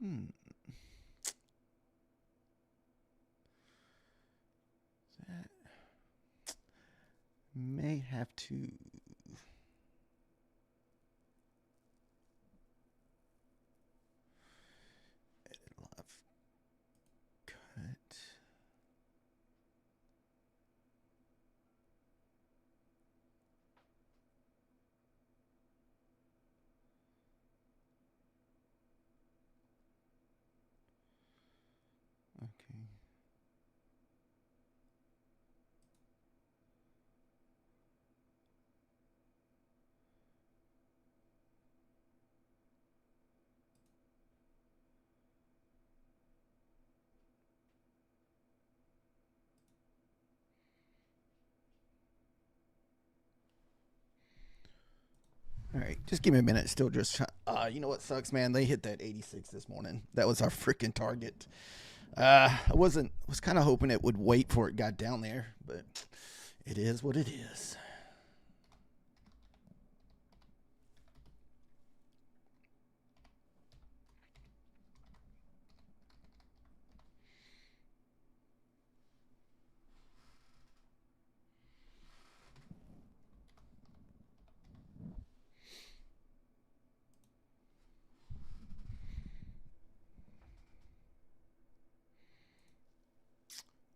That may have to. Edit live cut. Okay. All right, just give me a minute. Still just, you know what sucks, man? They hit that 86 this morning. That was our freaking target. Was kind of hoping it would wait for it got down there, but it is what it is.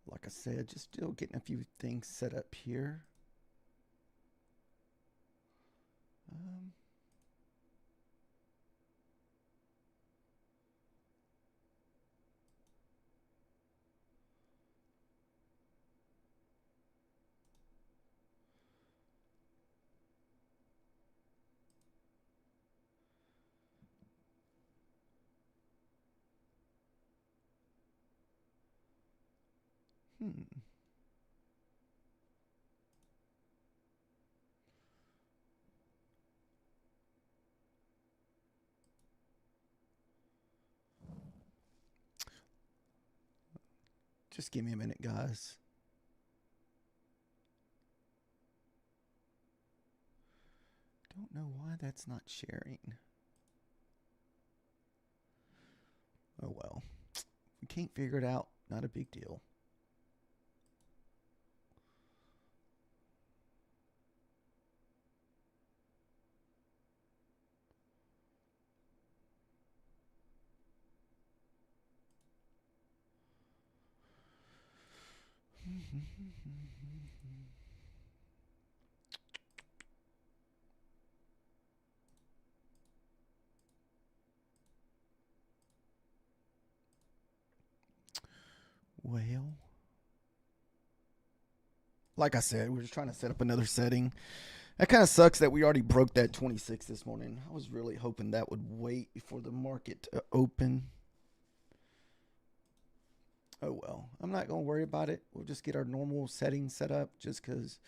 Like I said, just still getting a few things set up here. Um, hmm. Just give me a minute, guys. Don't know why that's not sharing. Oh well. We can't figure it out. Not a big deal. Well, like I said, we're just trying to set up another setting. That kind of sucks that we already broke that 26 this morning. I was really hoping that would wait before the market to open. Oh well, I'm not going to worry about it. We'll just get our normal settings set up just because.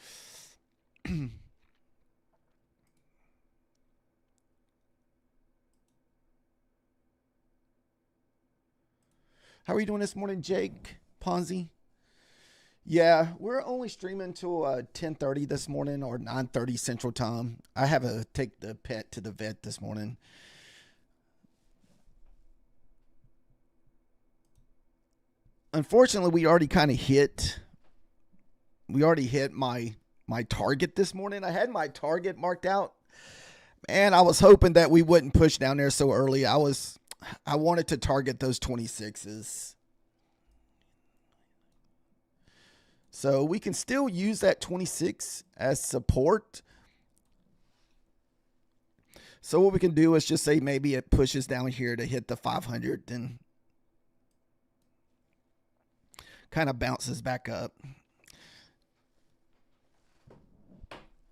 How are you doing this morning, Jake Ponzi? Yeah, we're only streaming till 10:30 this morning or 9:30 Central Time. I have to take the pet to the vet this morning. Unfortunately, we already hit my target this morning. I had my target marked out, and I was hoping that we wouldn't push down there so early. I wanted to target those 26s. So we can still use that 26 as support. So what we can do is just say maybe it pushes down here to hit the 500, then kind of bounces back up.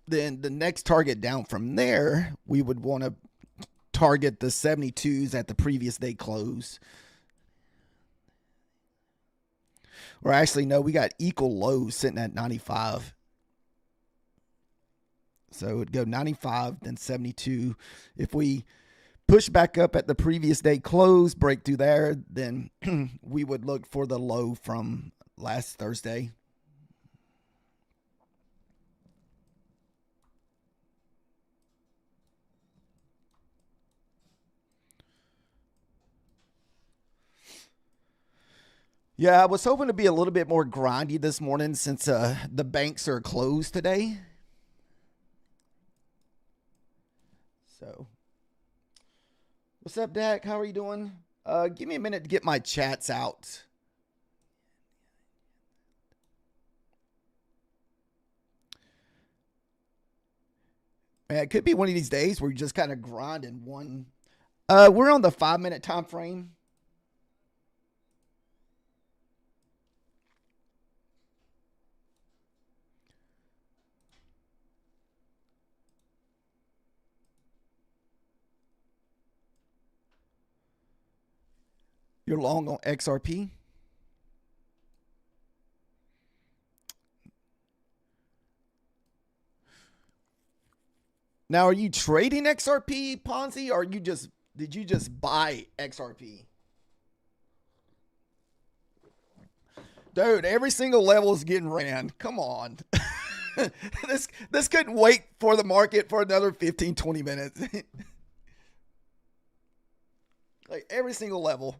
Then the next target down from there, we would want to target the 72s at the previous day close. Or actually, no, we got equal lows sitting at 95. So it would go 95, then 72. If we push back up at the previous day close, break through there, then we would look for the low from last Thursday. Yeah, I was hoping to be a little bit more grindy this morning since the banks are closed today. So, what's up, Dak? How are you doing? Give me a minute to get my chats out. Man, it could be one of these days where you just kind of grind in one. We're on the 5 minute time frame. You're long on XRP. Now, are you trading XRP, Ponzi, or did you just buy XRP? Dude, every single level is getting ran. Come on. this couldn't wait for the market for another 15, 20 minutes. Like every single level.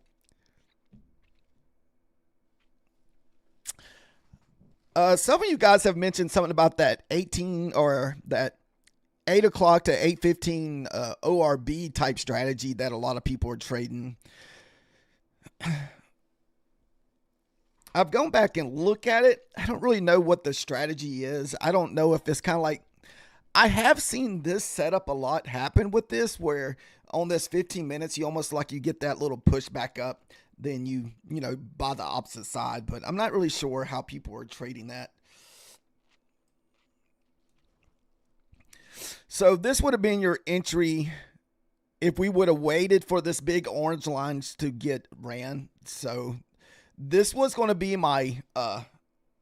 Some of you guys have mentioned something about that 18 or that 8 o'clock to 8:15 ORB type strategy that a lot of people are trading. I've gone back and looked at it. I don't really know what the strategy is. I don't know if it's kind of like, I have seen this setup a lot happen with this, where on this 15 minutes, you almost like you get that little push back up, then you buy the opposite side. But I'm not really sure how people are trading that. So this would have been your entry if we would have waited for this big orange lines to get ran. So this was going to be my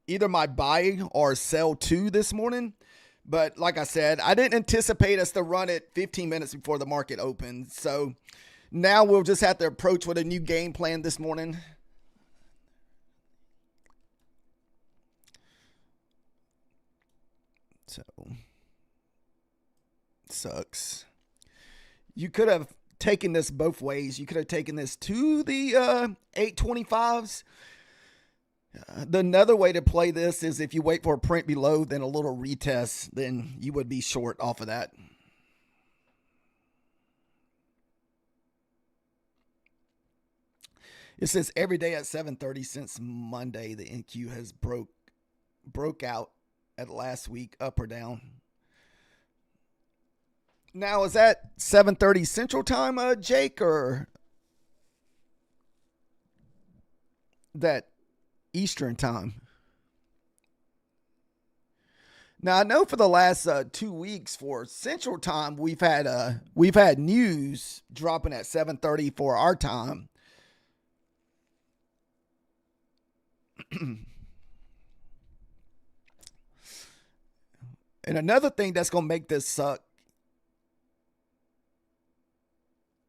either my buy or sell to this morning. But like I said, I didn't anticipate us to run it 15 minutes before the market opened. So now we'll just have to approach with a new game plan this morning. So sucks. You could have taken this both ways. You could have taken this to the 825s. Another way to play this is if you wait for a print below, then a little retest, then you would be short off of that. It says every day at 7:30 since Monday, the NQ has broke out at last week, up or down. Now, is that 7:30 Central Time, Jake, or that Eastern Time? Now, I know for the last 2 weeks for Central Time, we've had news dropping at 7:30 for our time. And another thing that's gonna make this suck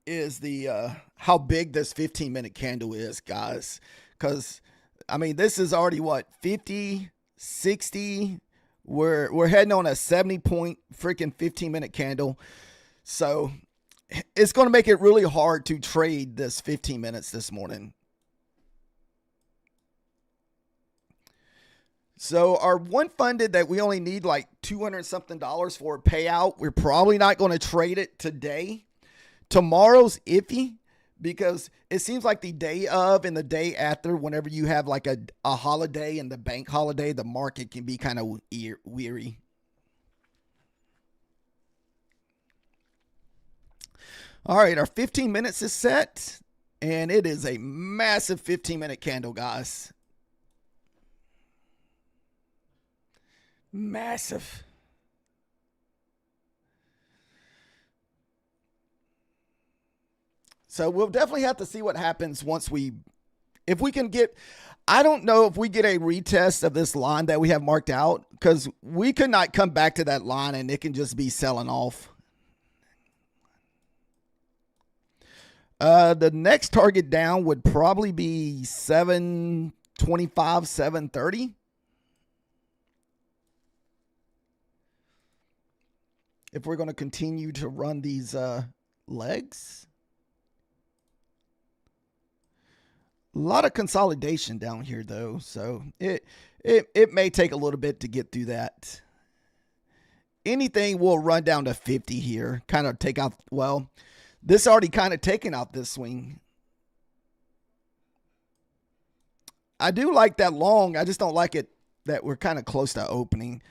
is the how big this 15-minute candle is, guys. Because I mean, this is already what, 50, 60. We're heading on a 70 point freaking 15-minute candle. So it's going to make it really hard to trade this 15 minutes this morning. So our one funded that we only need like $200 something for a payout, we're probably not going to trade it today. Tomorrow's iffy because it seems like the day of and the day after, whenever you have like a holiday and the bank holiday, the market can be kind of weary. All right, our 15 minutes is set, and it is a massive 15-minute candle, guys. Massive. So we'll definitely have to see what happens if we can get, I don't know if we get a retest of this line that we have marked out, because we could not come back to that line and it can just be selling off. The next target down would probably be 725, 730. If we're going to continue to run these legs. A lot of consolidation down here though, so it may take a little bit to get through that. Anything will run down to 50 here, kind of take out, well, this already kind of taken out this swing. I do like that long. I just don't like it that we're kind of close to opening.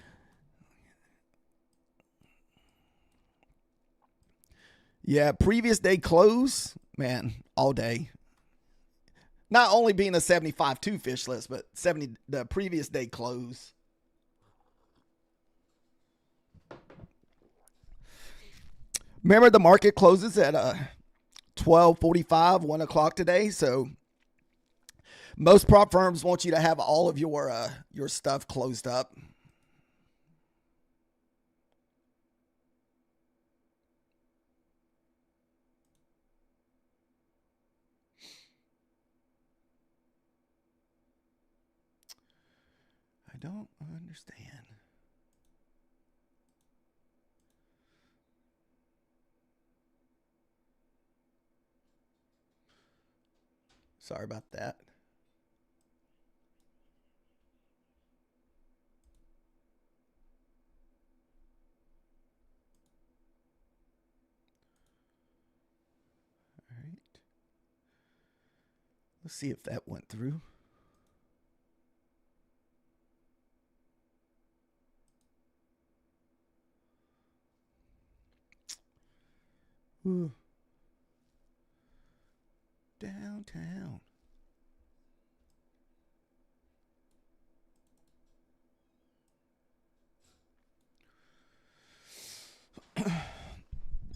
Yeah, previous day close, man, all day. Not only being a 75-2 fish list, but the previous day close. Remember, the market closes at 12:45, 1 o'clock today. So most prop firms want you to have all of your stuff closed up. I don't understand. Sorry about that. All right. Let's see if that went through. Ooh. Downtown.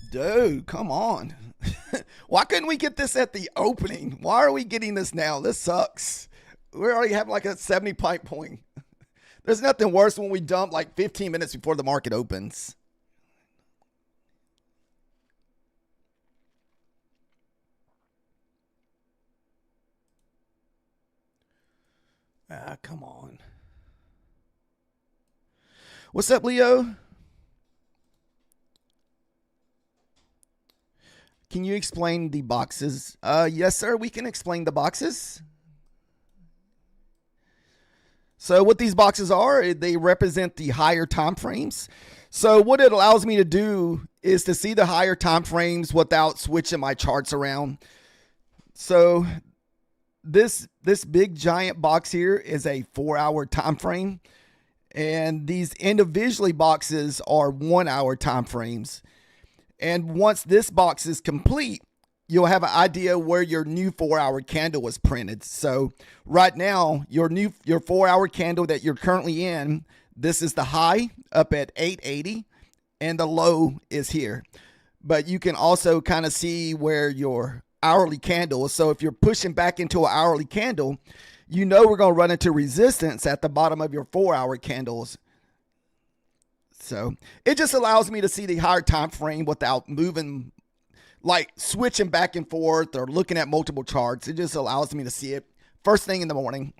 Dude, come on. Why couldn't we get this at the opening? Why are we getting this now? This sucks. We already have like a 70 pipe point. There's nothing worse when we dump like 15 minutes before the market opens. Ah, come on. What's up, Leo? Can you explain the boxes? Yes, sir. We can explain the boxes. So what these boxes are, they represent the higher time frames. So what it allows me to do is to see the higher time frames without switching my charts around. So this big giant box here is a 4-hour time frame, and these individually boxes are 1-hour time frames. And once this box is complete, you'll have an idea where your new 4-hour candle was printed. So right now, your 4-hour candle that you're currently in, this is the high up at 880 and the low is here. But you can also kind of see where your hourly candle is. So if you're pushing back into an hourly candle, you know we're going to run into resistance at the bottom of your 4-hour candles. So it just allows me to see the higher time frame without moving, like switching back and forth or looking at multiple charts. It just allows me to see it first thing in the morning.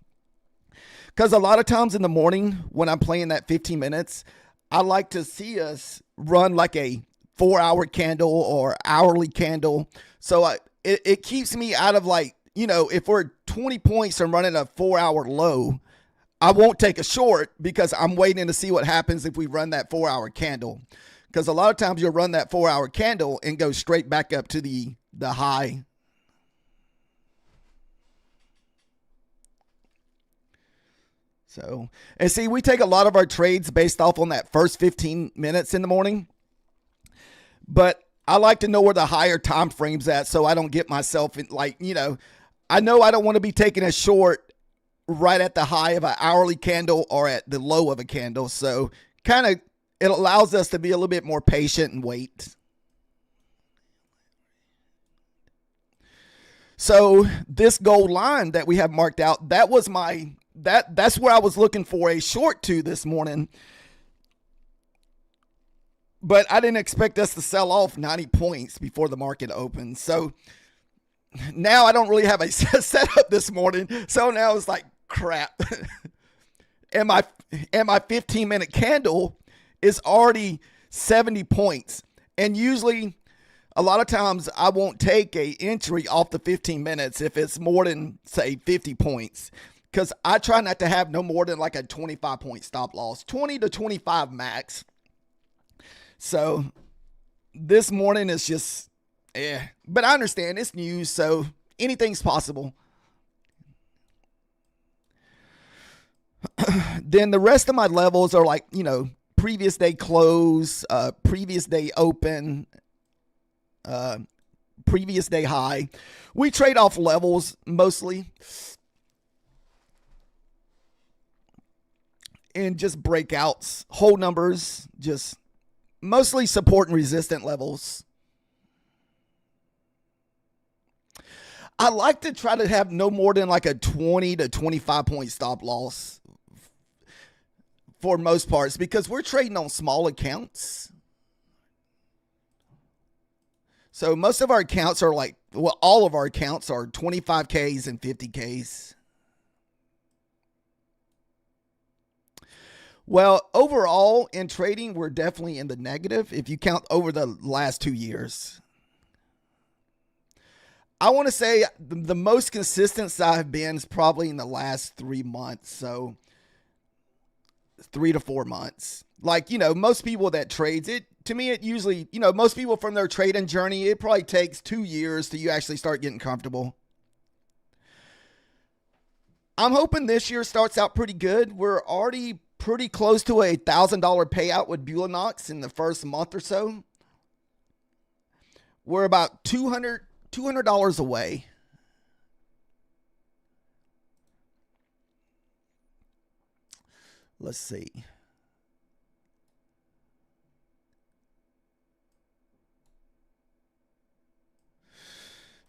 Because a lot of times in the morning when I'm playing that 15 minutes, I like to see us run like a 4-hour candle or hourly candle. So it keeps me out of, like, you know, if we're 20 points and running a 4-hour low, I won't take a short because I'm waiting to see what happens if we run that 4-hour candle. Because a lot of times you'll run that 4-hour candle and go straight back up to the high. So, and see, we take a lot of our trades based off on that first 15 minutes in the morning. But I like to know where the higher time frame's at so I don't get myself in, like, you know I don't want to be taking a short right at the high of an hourly candle or at the low of a candle. So kind of it allows us to be a little bit more patient and wait. So this gold line that we have marked out, that was that's where I was looking for a short to this morning. But I didn't expect us to sell off 90 points before the market opened. So now I don't really have a setup this morning. So now it's like, crap. and my 15-minute candle is already 70 points. And usually a lot of times I won't take a entry off the 15 minutes if it's more than, say, 50 points. Because I try not to have no more than like a 25 point stop loss, 20 to 25 max. So this morning is just, but I understand it's news, so anything's possible. Then the rest of my levels are like, previous day close, previous day open, previous day high. We trade off levels mostly. And just breakouts, whole numbers, just mostly support and resistant levels. I like to try to have no more than like a 20 to 25 point stop loss for most parts because we're trading on small accounts. So most of our accounts are like, well, all of our accounts are 25Ks and 50Ks. Well, overall in trading, we're definitely in the negative if you count over the last 2 years. I want to say the most consistent I've been is probably in the last 3 months. So 3 to 4 months. Like, most people that trades it, to me, it usually, most people from their trading journey, it probably takes 2 years till you actually start getting comfortable. I'm hoping this year starts out pretty good. We're already pretty close to a $1,000 payout with Fibonacci in the first month or so. We're about $200 away. Let's see.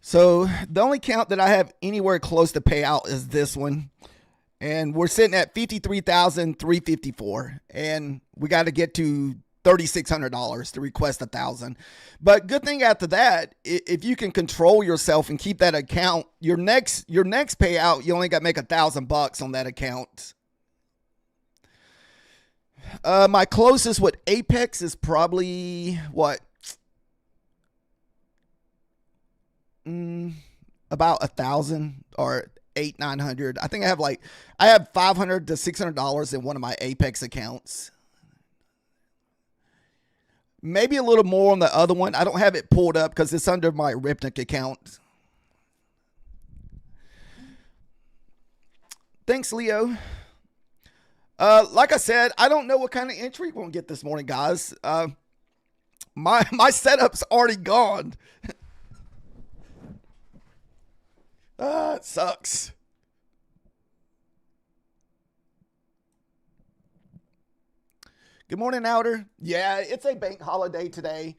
So the only count that I have anywhere close to payout is this one. And we're sitting at $53,354. And we got to get to $3,600 to request 1,000. But good thing after that, if you can control yourself and keep that account, your next payout, you only got to make $1,000 on that account. My closest with Apex is probably what? About 1,000 or 800-900. I think I have $500 to $600 in one of my Apex accounts. Maybe a little more on the other one. I don't have it pulled up because it's under my Ripnik account. Thanks, Leo. Like I said, I don't know what kind of entry we're going to get this morning, guys. My setup's already gone. It sucks. Good morning, Outer. Yeah, it's a bank holiday today.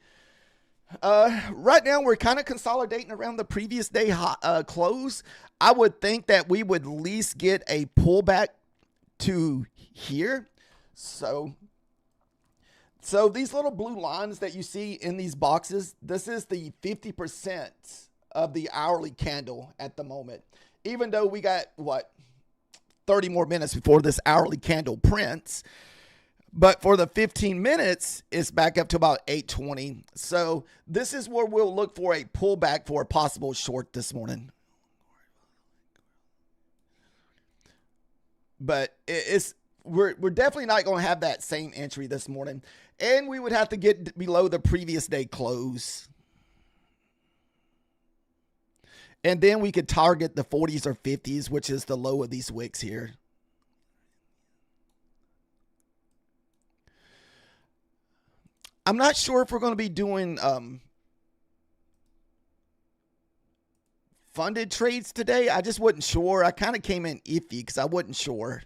Right now, we're kind of consolidating around the previous day close. I would think that we would at least get a pullback to here. So these little blue lines that you see in these boxes, this is the 50% of the hourly candle at the moment. Even though we got, 30 more minutes before this hourly candle prints. But for the 15 minutes, it's back up to about 820. So this is where we'll look for a pullback for a possible short this morning. But we're definitely not going to have that same entry this morning. And we would have to get below the previous day close. And then we could target the 40s or 50s, which is the low of these wicks here. I'm not sure if we're going to be doing funded trades today. I just wasn't sure. I kind of came in iffy because I wasn't sure.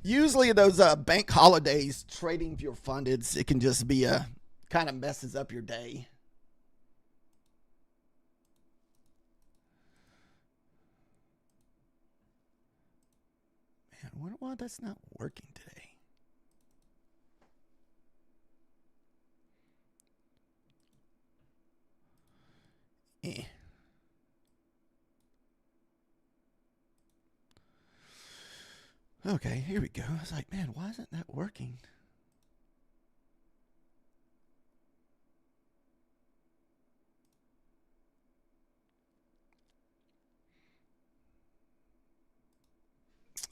Usually those bank holidays, trading for your fundeds, it can just be kind of messes up your day. Man, I wonder why that's not working today. Okay, here we go. I was like, man, why isn't that working?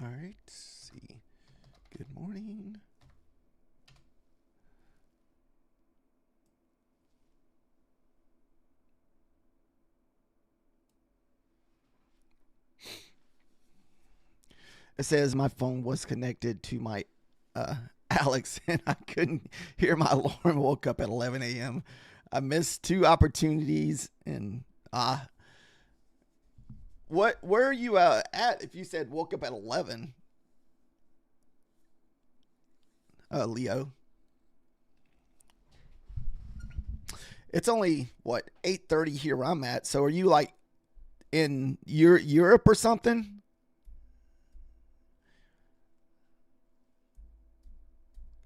All right, let's see. Good morning. It says my phone was connected to my Alex, and I couldn't hear my alarm. Woke up at 11 a.m. I missed 2 opportunities, and where are you at? If you said woke up at 11, Leo, it's only what 8:30 here where I'm at. So are you like in Europe or something?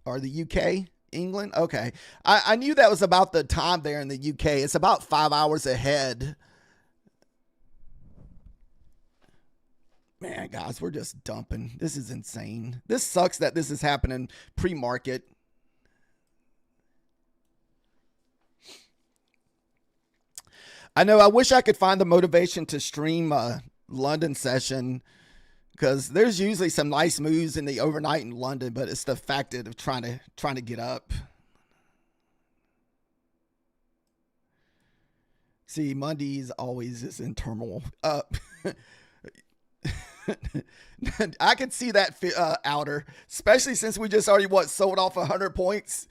Or the UK, England? Okay. I knew that was about the time there in the UK. It's about 5 hours ahead. Man, guys, we're just dumping. This is insane. This sucks that this is happening pre-market. I know. I wish I could find the motivation to stream a London session because there's usually some nice moves in the overnight in London, but it's the fact of trying to get up. See, Mondays always is in turmoil. I could see that outer, especially since we just already sold off 100 points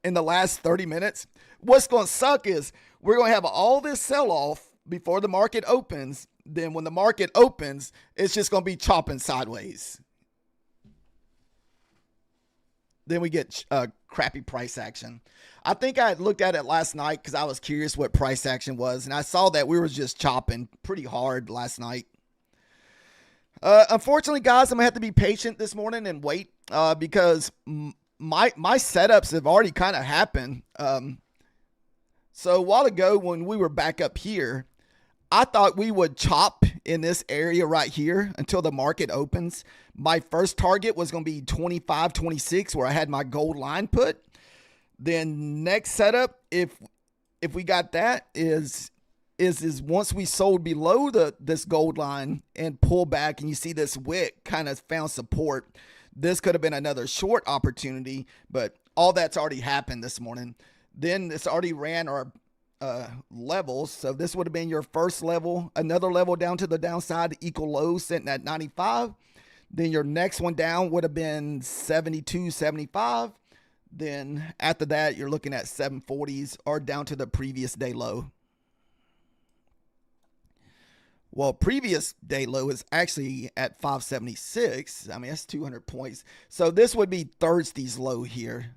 in the last 30 minutes. What's going to suck is we're going to have all this sell off before the market opens. Then when the market opens, it's just going to be chopping sideways. Then we get crappy price action. I think I looked at it last night because I was curious what price action was, and I saw that we were just chopping pretty hard last night. Unfortunately, guys, I'm gonna have to be patient this morning and wait because my setups have already kind of happened. So a while ago when we were back up here, I thought we would chop in this area right here until the market opens. My first target was going to be 25.26 where I had my gold line put. Then next setup, if we got that, is once we sold below this gold line and pull back and you see this wick kind of found support, this could have been another short opportunity, but all that's already happened this morning. Then it's already ran our levels. So this would have been your first level, another level down to the downside, equal low sitting at 95. Then your next one down would have been 72.75. Then after that, you're looking at 740s or down to the previous day low. Well, previous day low is actually at 576. I mean, that's 200 points. So this would be Thursday's low here.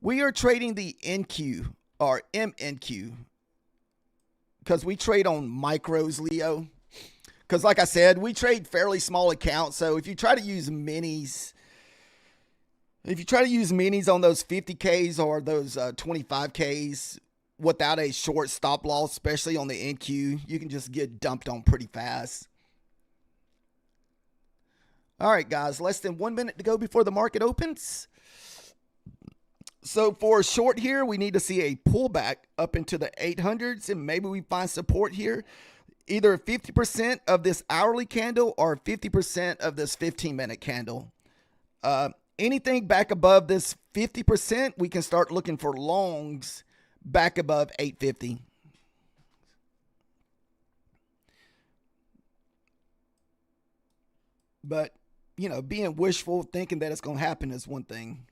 We are trading the NQ or MNQ because we trade on micros, Leo. Because like I said, we trade fairly small accounts. So if you try to use minis, on those 50Ks or those 25Ks without a short stop loss, especially on the NQ, you can just get dumped on pretty fast. All right, guys, less than 1 minute to go before the market opens. So for a short here, we need to see a pullback up into the 800s, and maybe we find support here. Either 50% of this hourly candle or 50% of this 15-minute candle. Anything back above this 50%, we can start looking for longs back above 850. But, being wishful, thinking that it's going to happen is one thing.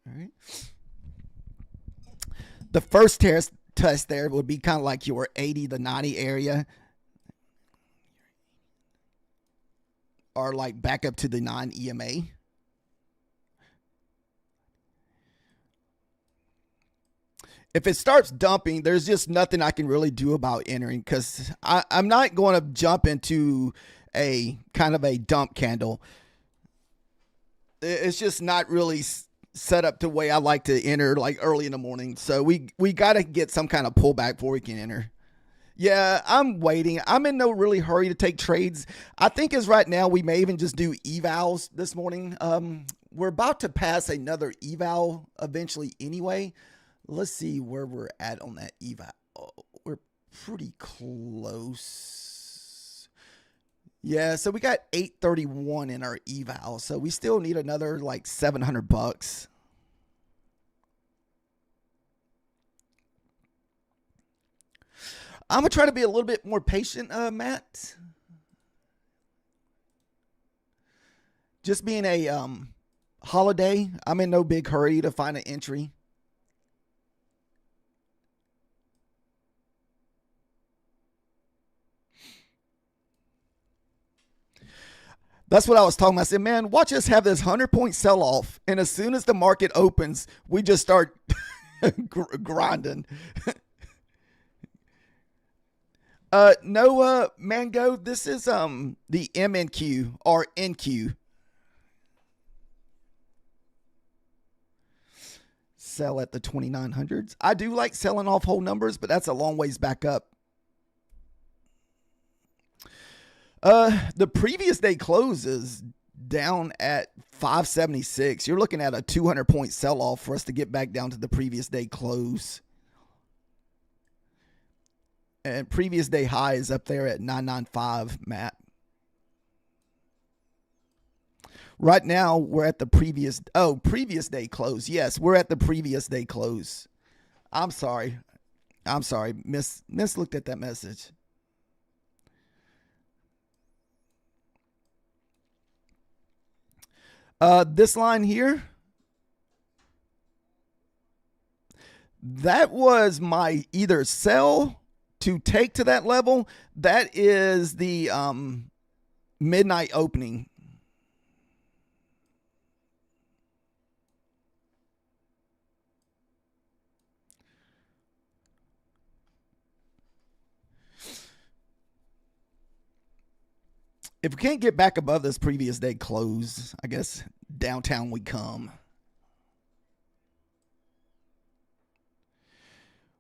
All right. The first test there would be kind of like your 80 to 90 area, or like back up to the 9 EMA. If it starts dumping, there's just nothing I can really do about entering because I'm not going to jump into a kind of a dump candle. It's just not really set up the way I like to enter, like early in the morning. So we got to get some kind of pullback before we can enter. Yeah, I'm waiting. I'm in no really hurry to take trades. I think as right now we may even just do evals this morning. We're about to pass another eval eventually anyway. Let's see where we're at on that eval. Oh, we're pretty close. Yeah, so we got 831 in our eval. So we still need another like $700. I'm going to try to be a little bit more patient, Matt. Just being a holiday, I'm in no big hurry to find an entry. That's what I was talking about. I said, man, watch us have this 100-point sell-off, and as soon as the market opens, we just start grinding. No, Mango, this is the MNQ or NQ. Sell at the 2900s. I do like selling off whole numbers, but that's a long ways back up. The previous day close is down at 576. You're looking at a 200-point sell-off for us to get back down to the previous day close. And previous day high is up there at 995, Matt. Right now, we're at the previous day close. Yes, we're at the previous day close. I'm sorry. Miss looked at that message. This line here, that was my either sell to take to that level. That is the midnight opening. If we can't get back above this previous day close, I guess downtown we come.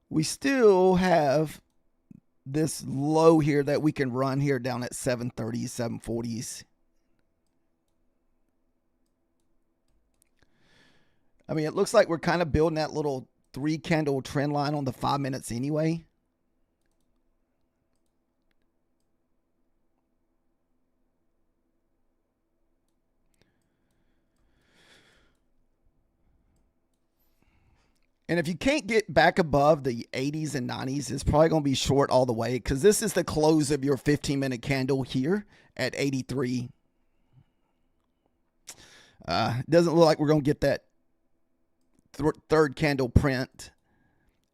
We still have this low here that we can run here down at 730s, 740s. I mean, it looks like we're kind of building that little 3-candle trend line on the 5 minutes anyway. And if you can't get back above the 80s and 90s, it's probably going to be short all the way because this is the close of your 15-minute candle here at 83. Doesn't look like we're going to get that third candle print.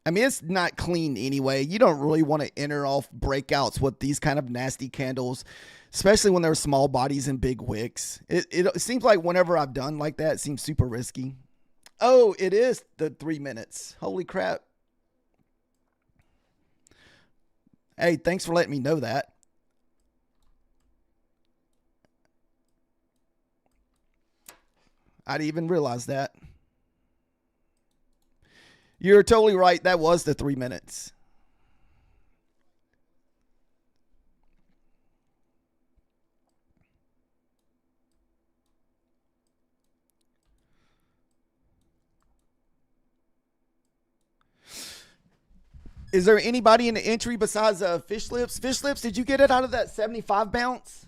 I mean, it's not clean anyway. You don't really want to enter off breakouts with these kind of nasty candles, especially when they're small bodies and big wicks. It seems like whenever I've done like that, it seems super risky. Oh, it is the 3 minutes. Holy crap. Hey, thanks for letting me know that. I didn't even realize that. You're totally right. That was the 3 minutes. Is there anybody in the entry besides Fish Lips? Fish Lips, did you get it out of that 75 bounce?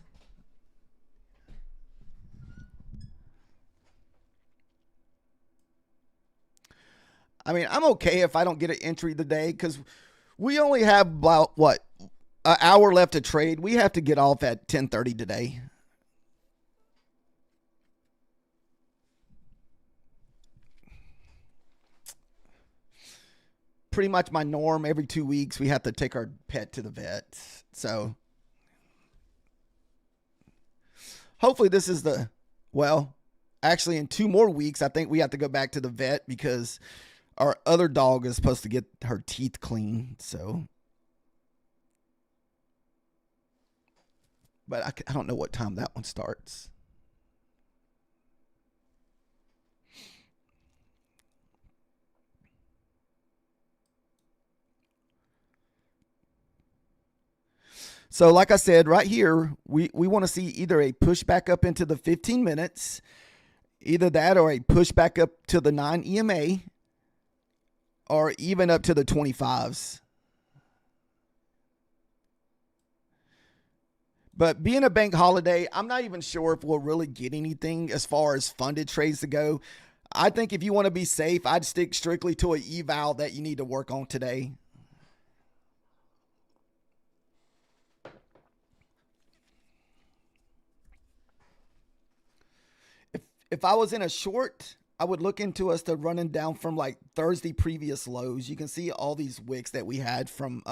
I mean, I'm okay if I don't get an entry today because we only have about, what, an hour left to trade. We have to get off at 10:30 today. Pretty much my norm. Every 2 weeks, we have to take our pet to the vet. So hopefully this is actually in 2 more weeks, I think we have to go back to the vet because our other dog is supposed to get her teeth cleaned. So, but I don't know what time that one starts. So like I said, right here, we want to see either a pushback up into the 15 minutes, either that or a pushback up to the 9 EMA, or even up to the 25s. But being a bank holiday, I'm not even sure if we'll really get anything as far as funded trades to go. I think if you want to be safe, I'd stick strictly to an eval that you need to work on today. If I was in a short, I would look into us to running down from like Thursday previous lows. You can see all these wicks that we had from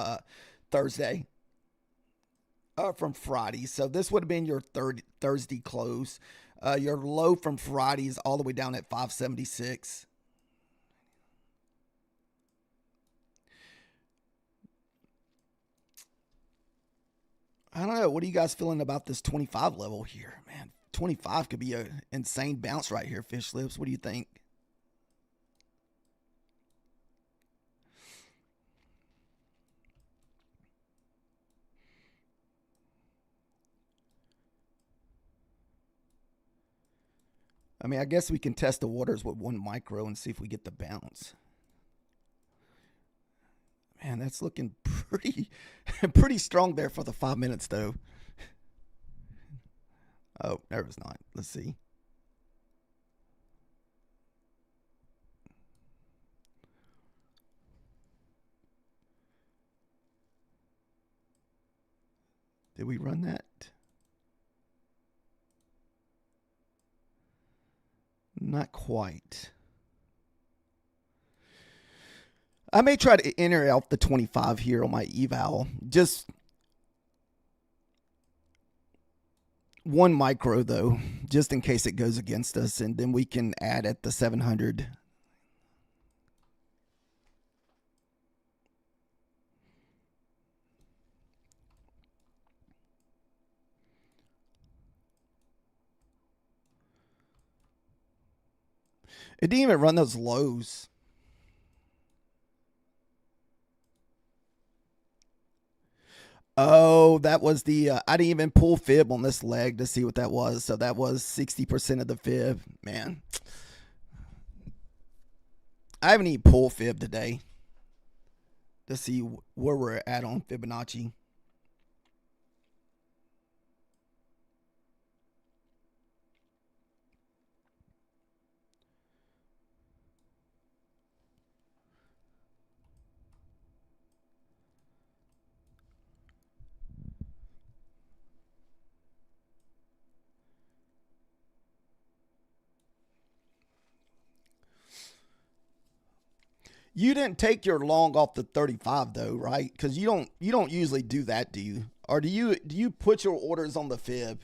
Thursday, from Friday. So this would have been your Thursday close. Your low from Friday is all the way down at 576. I don't know. What are you guys feeling about this 25 level here, man? 25 could be an insane bounce right here, Fish Lips. What do you think? I mean, I guess we can test the waters with 1 micro and see if we get the bounce. Man, that's looking pretty strong there for the 5 minutes, though. Oh, there was not. Let's see. Did we run that? Not quite. I may try to enter out the 25 here on my eval. Just 1 micro, though, just in case it goes against us. And then we can add at the 700. It didn't even run those lows. Oh, that was the, I didn't even pull fib on this leg to see what that was. So that was 60% of the fib. Man, I haven't even pulled fib today to see where we're at on Fibonacci. You didn't take your long off the 35 though, right? Because you don't usually do that, do you? Or do you put your orders on the fib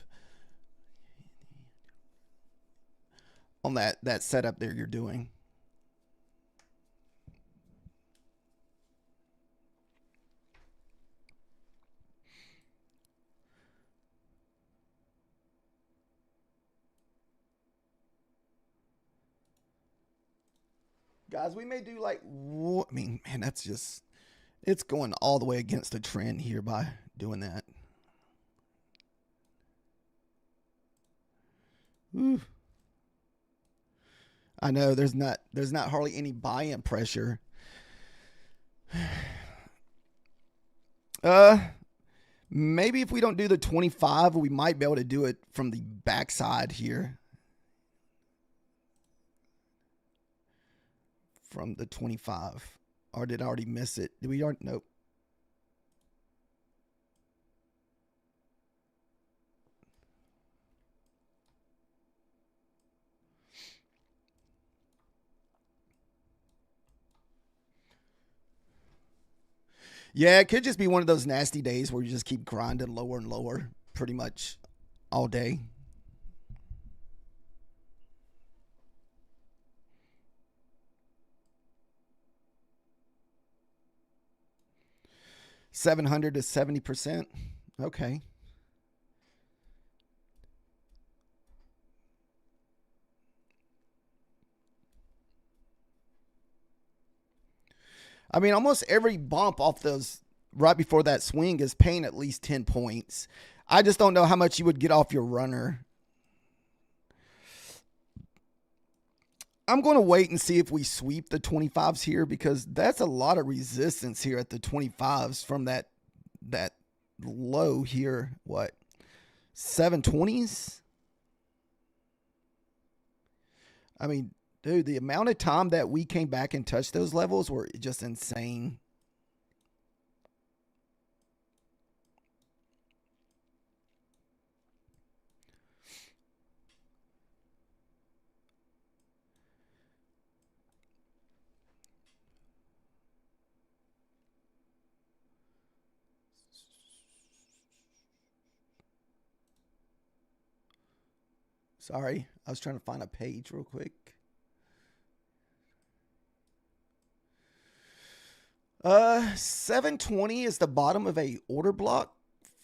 on that setup there you're doing? Guys, we may do like, I mean, man, that's just, it's going all the way against the trend here by doing that. Ooh. I know there's not hardly any buy-in pressure. Maybe if we don't do the 25, we might be able to do it from the backside here. From the 25. Or did I already miss it? Did we already? Nope. Yeah, it could just be one of those nasty days where you just keep grinding lower and lower pretty much all day. $700 to 70%. Okay. I mean, almost every bump off those right before that swing is paying at least 10 points. I just don't know how much you would get off your runner. I'm going to wait and see if we sweep the 25s here, because that's a lot of resistance here at the 25s from that low here. What? 720s? I mean, dude, the amount of time that we came back and touched those levels were just insane. Sorry, I was trying to find a page real quick. 720 is the bottom of a order block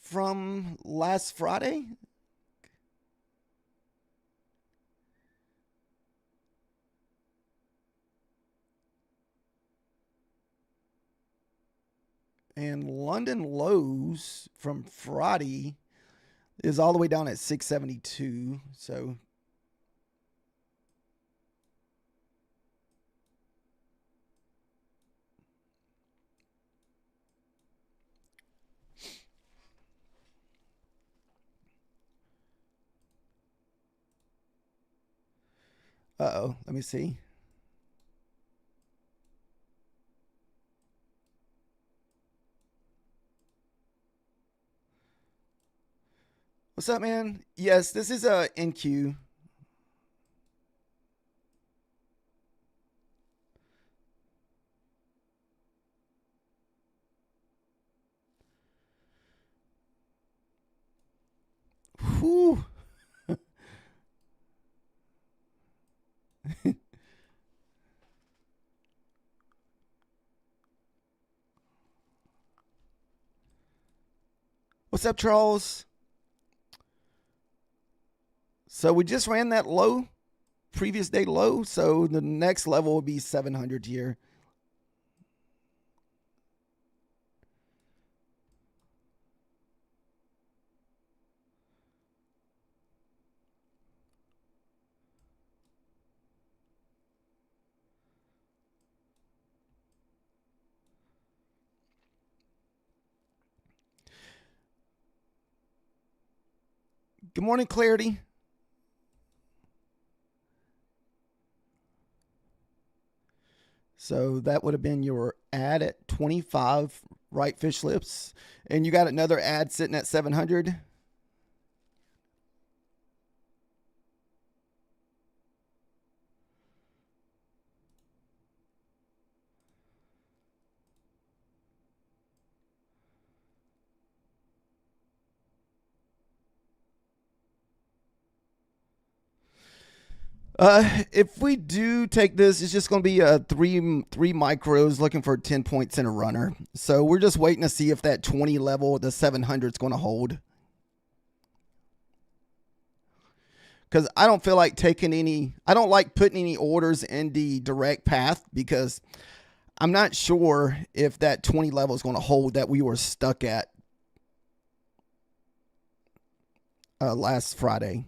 from last Friday. And London lows from Friday is all the way down at 672. So uh-oh, let me see. What's up, man? Yes, this is a NQ. Whew. What's up, Charles? So we just ran that low, previous day low. So the next level will be 700 here. Good morning, Clarity. So that would have been your ad at 25 right fish lips. And you got another ad sitting at 700. If we do take this, it's just going to be three micros looking for 10 points in a runner. So we're just waiting to see if that 20 level, the 700 is going to hold. Because I don't feel like I don't like putting any orders in the direct path, because I'm not sure if that 20 level is going to hold that we were stuck at last Friday.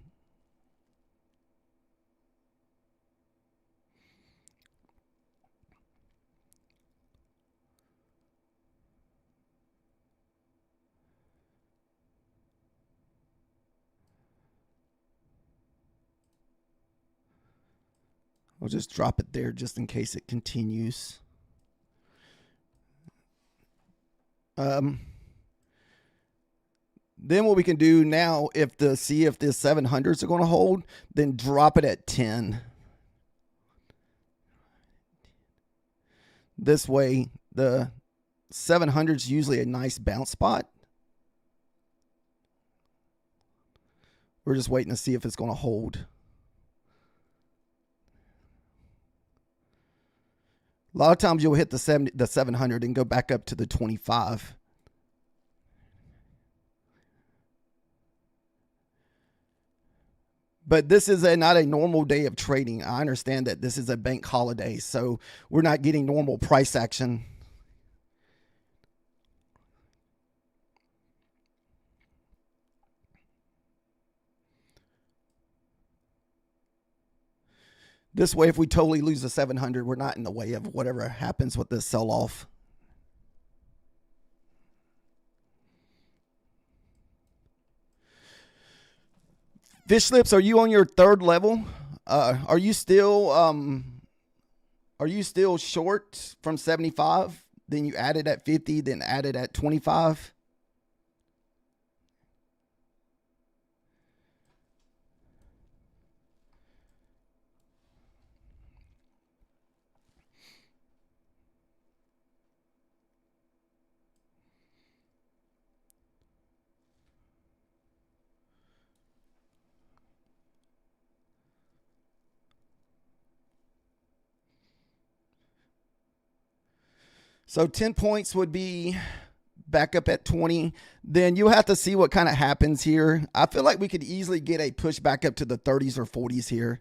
We'll just drop it there just in case it continues. Then what we can do now, see if the 700s are going to hold, then drop it at 10. This way, the 700 is usually a nice bounce spot. We're just waiting to see if it's going to hold. A lot of times you'll hit the 700 and go back up to the 25. But this is not a normal day of trading. I understand that this is a bank holiday, so we're not getting normal price action. This way, if we totally lose the 700, we're not in the way of whatever happens with this sell-off. Fish Lips, are you on your third level? Are you still short from 75? Then you added at 50, then added at 25? So 10 points would be back up at 20. Then you'll have to see what kind of happens here. I feel like we could easily get a push back up to the 30s or 40s here.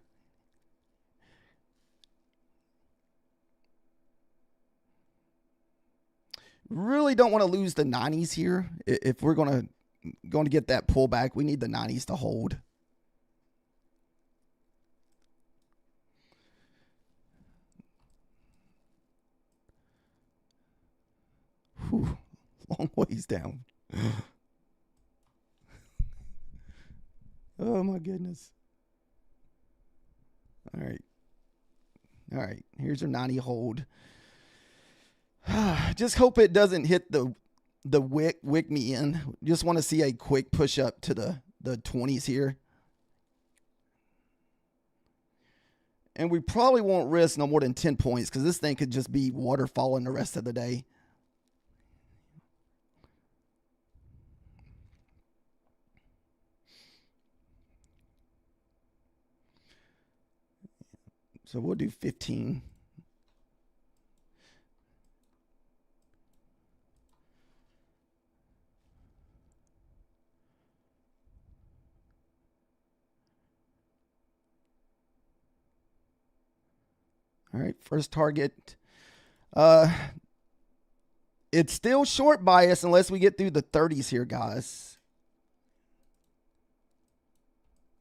Really don't want to lose the 90s here. If we're going to get that pullback, we need the 90s to hold. Whew, long ways down. Oh my goodness. All right. Here's our 90 hold. Just hope it doesn't hit the wick me in. Just want to see a quick push up to the 20s here. And we probably won't risk no more than 10 points because this thing could just be waterfalling the rest of the day. So we'll do 15. All right, first target. It's still short bias unless we get through the 30s here, guys.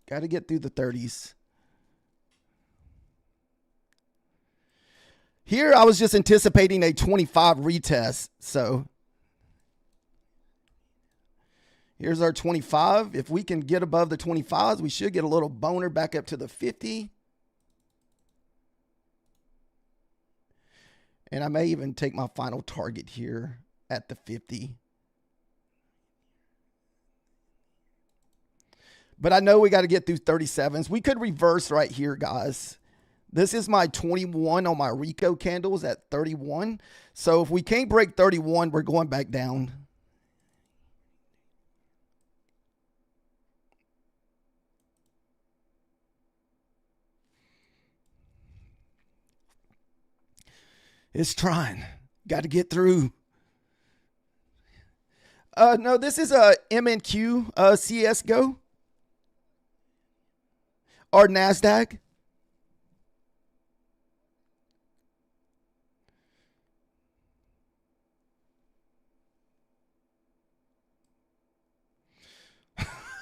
Got to get through the 30s. Here, I was just anticipating a 25 retest. So here's our 25. If we can get above the 25s, we should get a little boner back up to the 50. And I may even take my final target here at the 50. But I know we got to get through 37s. We could reverse right here, guys. This is my 21 on my Rico candles at 31. So if we can't break 31, we're going back down. It's trying. Got to get through. No, this is a MNQ CSGO or NASDAQ.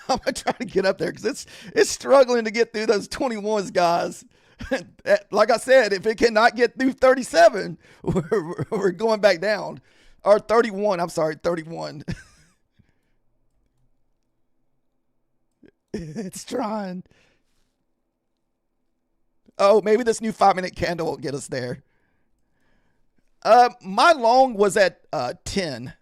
I'm going to try to get up there because it's struggling to get through those 21s, guys. Like I said, if it cannot get through 37, we're going back down. Or 31, I'm sorry, 31. It's trying. Oh, maybe this new 5-minute candle will get us there. My long was at 10.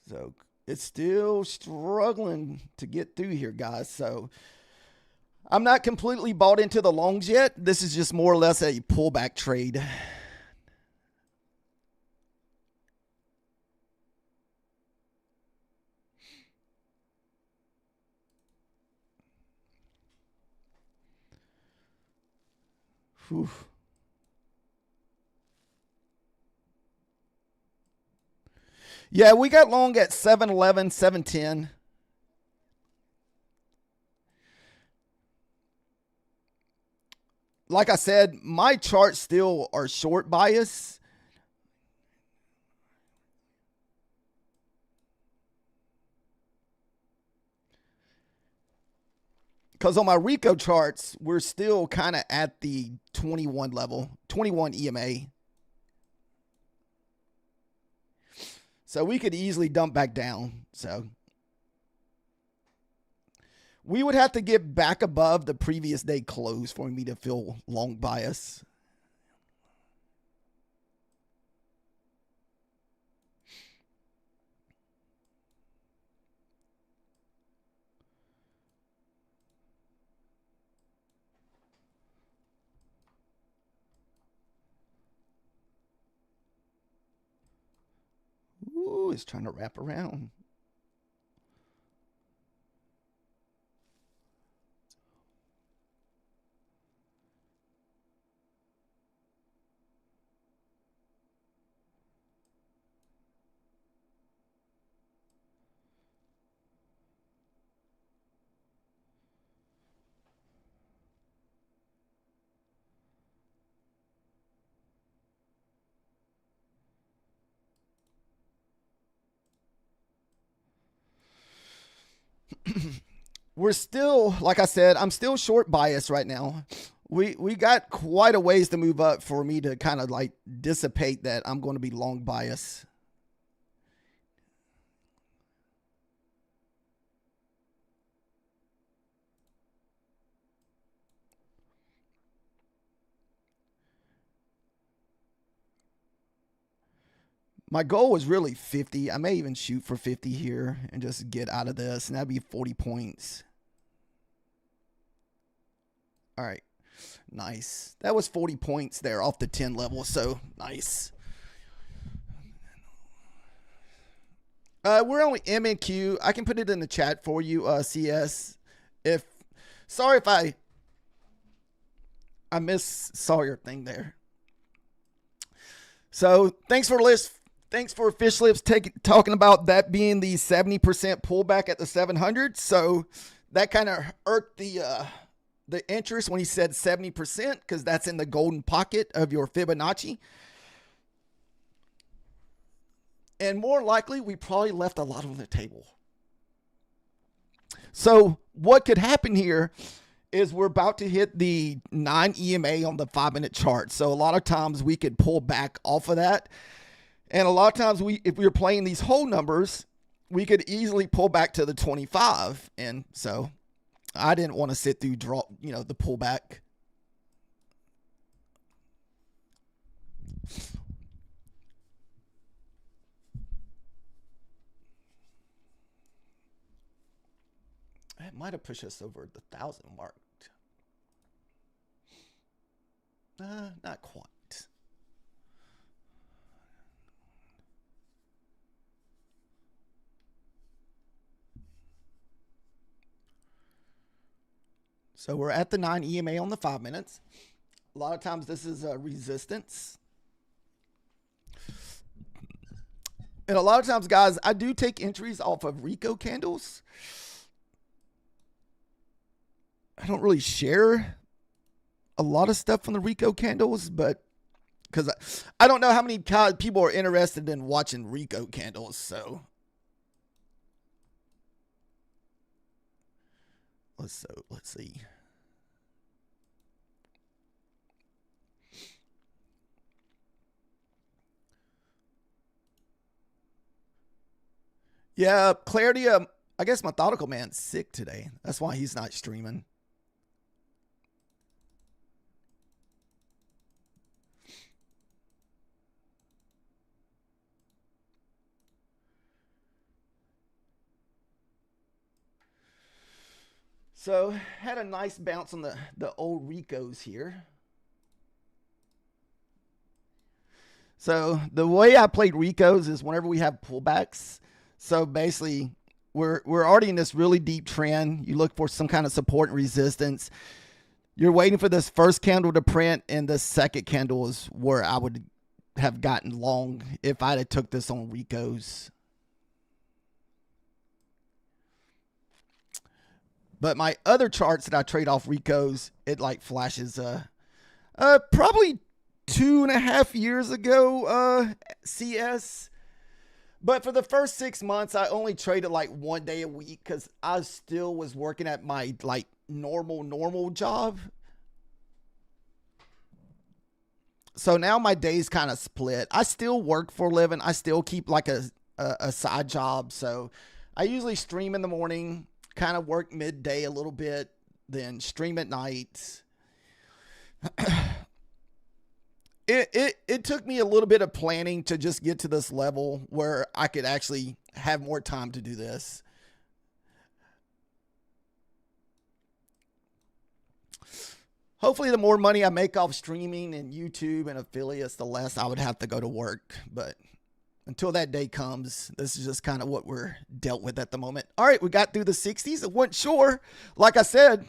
So it's still struggling to get through here, guys. So I'm not completely bought into the longs yet. This is just more or less a pullback trade. Whew. Yeah, we got long at 711, 710. like I said, my charts still are short bias. Because on my Rico charts, we're still kind of at the 21 level, 21 EMA. So we could easily dump back down. So we would have to get back above the previous day close for me to feel long bias. Ooh, it's trying to wrap around. We're still, like I said, I'm still short bias right now. We got quite a ways to move up for me to kind of like dissipate that I'm going to be long bias. My goal was really 50. I may even shoot for 50 here and just get out of this, and that'd be 40 points. All right. Nice. That was 40 points there off the 10 level, so nice. We're only M and Q. I can put it in the chat for you, CS. Sorry if I saw your thing there. So thanks for listening. Thanks for Fish Lips talking about that being the 70% pullback at the 700. So that kind of irked the interest when he said 70% because that's in the golden pocket of your Fibonacci. And more likely, we probably left a lot on the table. So what could happen here is we're about to hit the 9 EMA on the 5-minute chart. So a lot of times we could pull back off of that. And a lot of times if we were playing these whole numbers, we could easily pull back to the 25. And so I didn't want to sit through the pullback. It might have pushed us over the 1,000 mark. Not quite. So we're at the 9 EMA on the 5 minutes. A lot of times this is a resistance. And a lot of times, guys, I do take entries off of Rico candles. I don't really share a lot of stuff from the Rico candles, but because I don't know how many people are interested in watching Rico candles, so let's see. Yeah, Clarity, I guess Methodical Man's sick today. That's why he's not streaming. So had a nice bounce on the old Ricos here. So the way I played Ricos is whenever we have pullbacks. So basically, we're already in this really deep trend. You look for some kind of support and resistance. You're waiting for this first candle to print, and the second candle is where I would have gotten long if I'd have took this on Ricos. But my other charts that I trade off Ricos, it like flashes Probably 2.5 years ago, CS. But for the first 6 months, I only traded like one day a week because I still was working at my like normal job. So now my days kind of split. I still work for a living. I still keep like a side job. So I usually stream in the morning, kind of work midday a little bit, then stream at night. It took me a little bit of planning to just get to this level where I could actually have more time to do this. Hopefully, the more money I make off streaming and YouTube and affiliates, the less I would have to go to work. But until that day comes, this is just kind of what we're dealt with at the moment. All right, we got through the 60s. I wasn't sure. Like I said,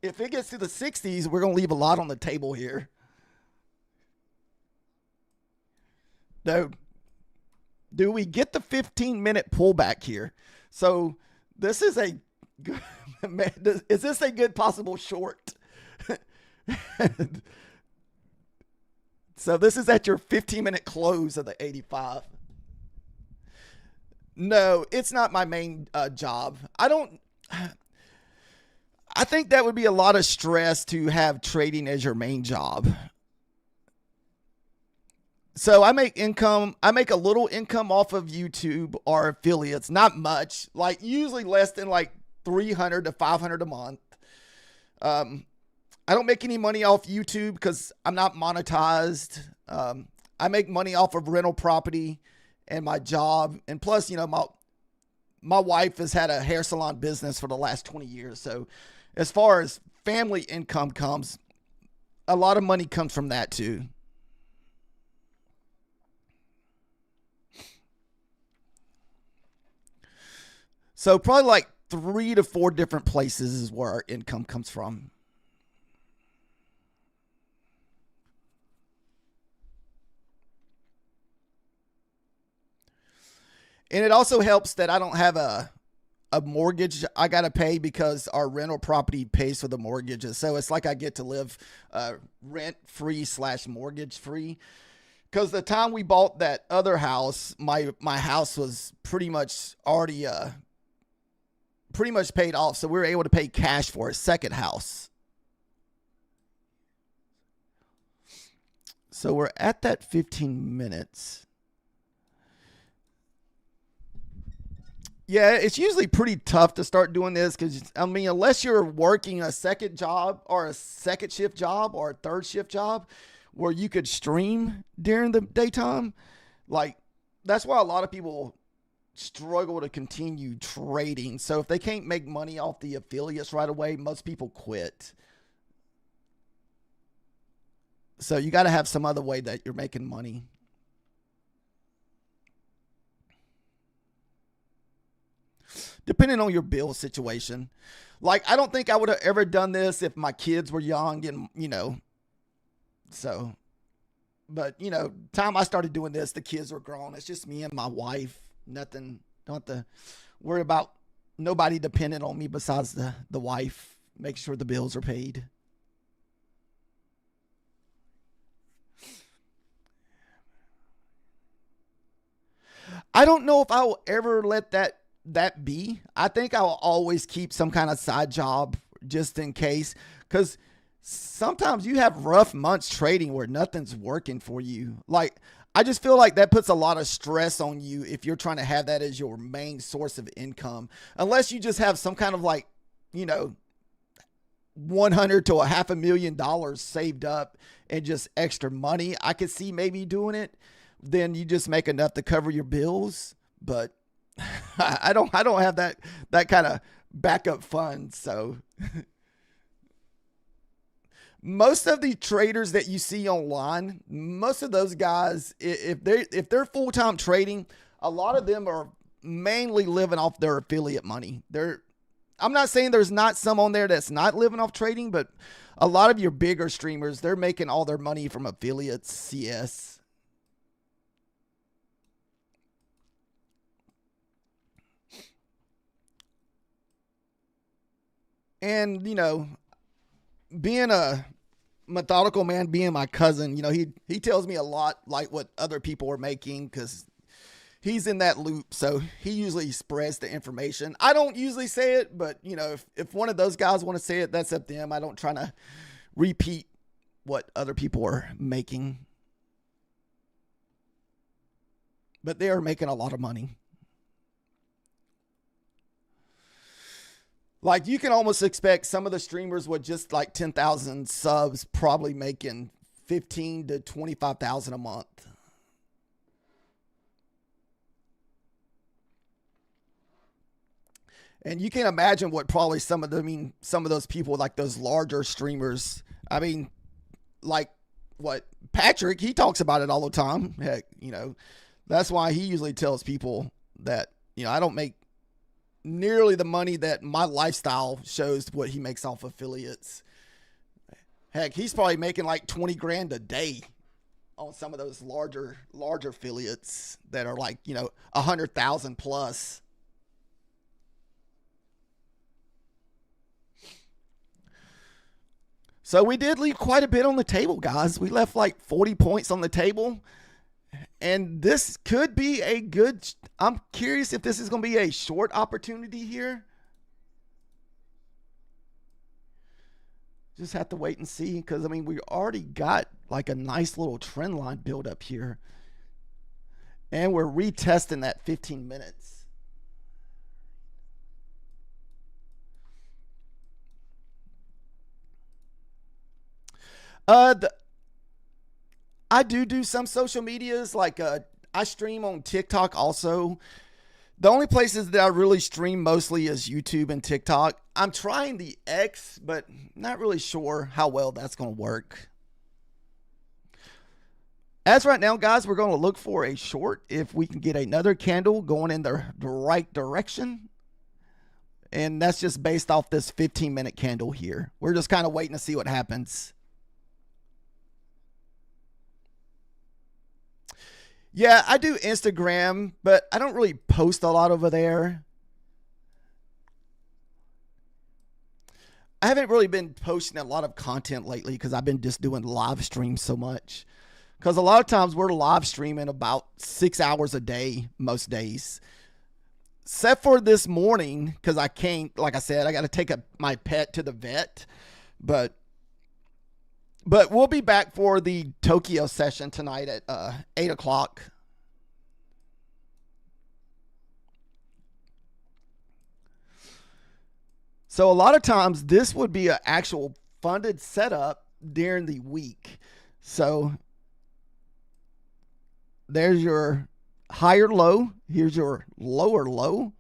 if it gets to the 60s, we're going to leave a lot on the table here. No, do we get the 15-minute pullback here? So this is a good, is this a good possible short? So this is at your 15-minute close of the 85. No, it's not my main job. I think that would be a lot of stress to have trading as your main job. So I make income. I make a little income off of YouTube or affiliates, not much, like usually less than like 300 to 500 a month. I don't make any money off YouTube because I'm not monetized. I make money off of rental property and my job. And plus, my wife has had a hair salon business for the last 20 years. So as far as family income comes, a lot of money comes from that too. So probably like 3 to 4 different places is where our income comes from. And it also helps that I don't have a mortgage I got to pay because our rental property pays for the mortgages. So it's like I get to live rent free / mortgage free. Because the time we bought that other house, my house was pretty much already pretty much paid off. So we were able to pay cash for a second house. So we're at that 15 minutes. Yeah, it's usually pretty tough to start doing this because, I mean, unless you're working a second job or a second shift job or a third shift job where you could stream during the daytime, like that's why a lot of people struggle to continue trading. So if they can't make money off the affiliates right away, most people quit. So you got to have some other way that you're making money. Depending on your bill situation. Like, I don't think I would have ever done this if my kids were young and, so, but, time I started doing this, the kids were grown. It's just me and my wife. Nothing, don't have to worry about nobody dependent on me besides the wife. Make sure the bills are paid. I don't know if I will ever let that be. I think I'll always keep some kind of side job just in case, because sometimes you have rough months trading where nothing's working for you. Like, I just feel like that puts a lot of stress on you if you're trying to have that as your main source of income, unless you just have some kind of like, 100 to a $500,000 saved up and just extra money. I could see maybe doing it. Then you just make enough to cover your bills, but I don't have that kind of backup fund. So most of the traders that you see online, most of those guys, if they're full-time trading, a lot of them are mainly living off their affiliate money. I'm not saying there's not some on there that's not living off trading, but a lot of your bigger streamers, they're making all their money from affiliates, CS. And, being methodical man being my cousin, he tells me a lot like what other people are making because he's in that loop. So he usually spreads the information. I don't usually say it, but if one of those guys want to say it, that's up to them. I don't try to repeat what other people are making. But they are making a lot of money. Like you can almost expect some of the streamers with just like 10,000 subs probably making 15 to 25,000 a month. And you can imagine what probably some of those people, like those larger streamers, like what Patrick, he talks about it all the time. Heck, that's why he usually tells people that, I don't make nearly the money that my lifestyle shows what he makes off affiliates. Heck, he's probably making like 20 grand a day on some of those larger affiliates that are like, 100,000 plus. So we did leave quite a bit on the table, guys. We left like 40 points on the table. And this could be I'm curious if this is going to be a short opportunity here. Just have to wait and see because, we already got like a nice little trend line build up here. And we're retesting that 15 minutes. I do some social medias, like I stream on TikTok also. The only places that I really stream mostly is YouTube and TikTok. I'm trying the X, but not really sure how well that's going to work. As right now, guys, we're going to look for a short if we can get another candle going in the right direction. And that's just based off this 15-minute candle here. We're just kind of waiting to see what happens. Yeah, I do Instagram, but I don't really post a lot over there. I haven't really been posting a lot of content lately because I've been just doing live streams so much. Because a lot of times we're live streaming about 6 hours a day most days. Except for this morning, because I can't, like I said, I got to take my pet to the vet. But we'll be back for the Tokyo session tonight at 8 o'clock. So a lot of times this would be an actual funded setup during the week. So there's your higher low. Here's your lower low.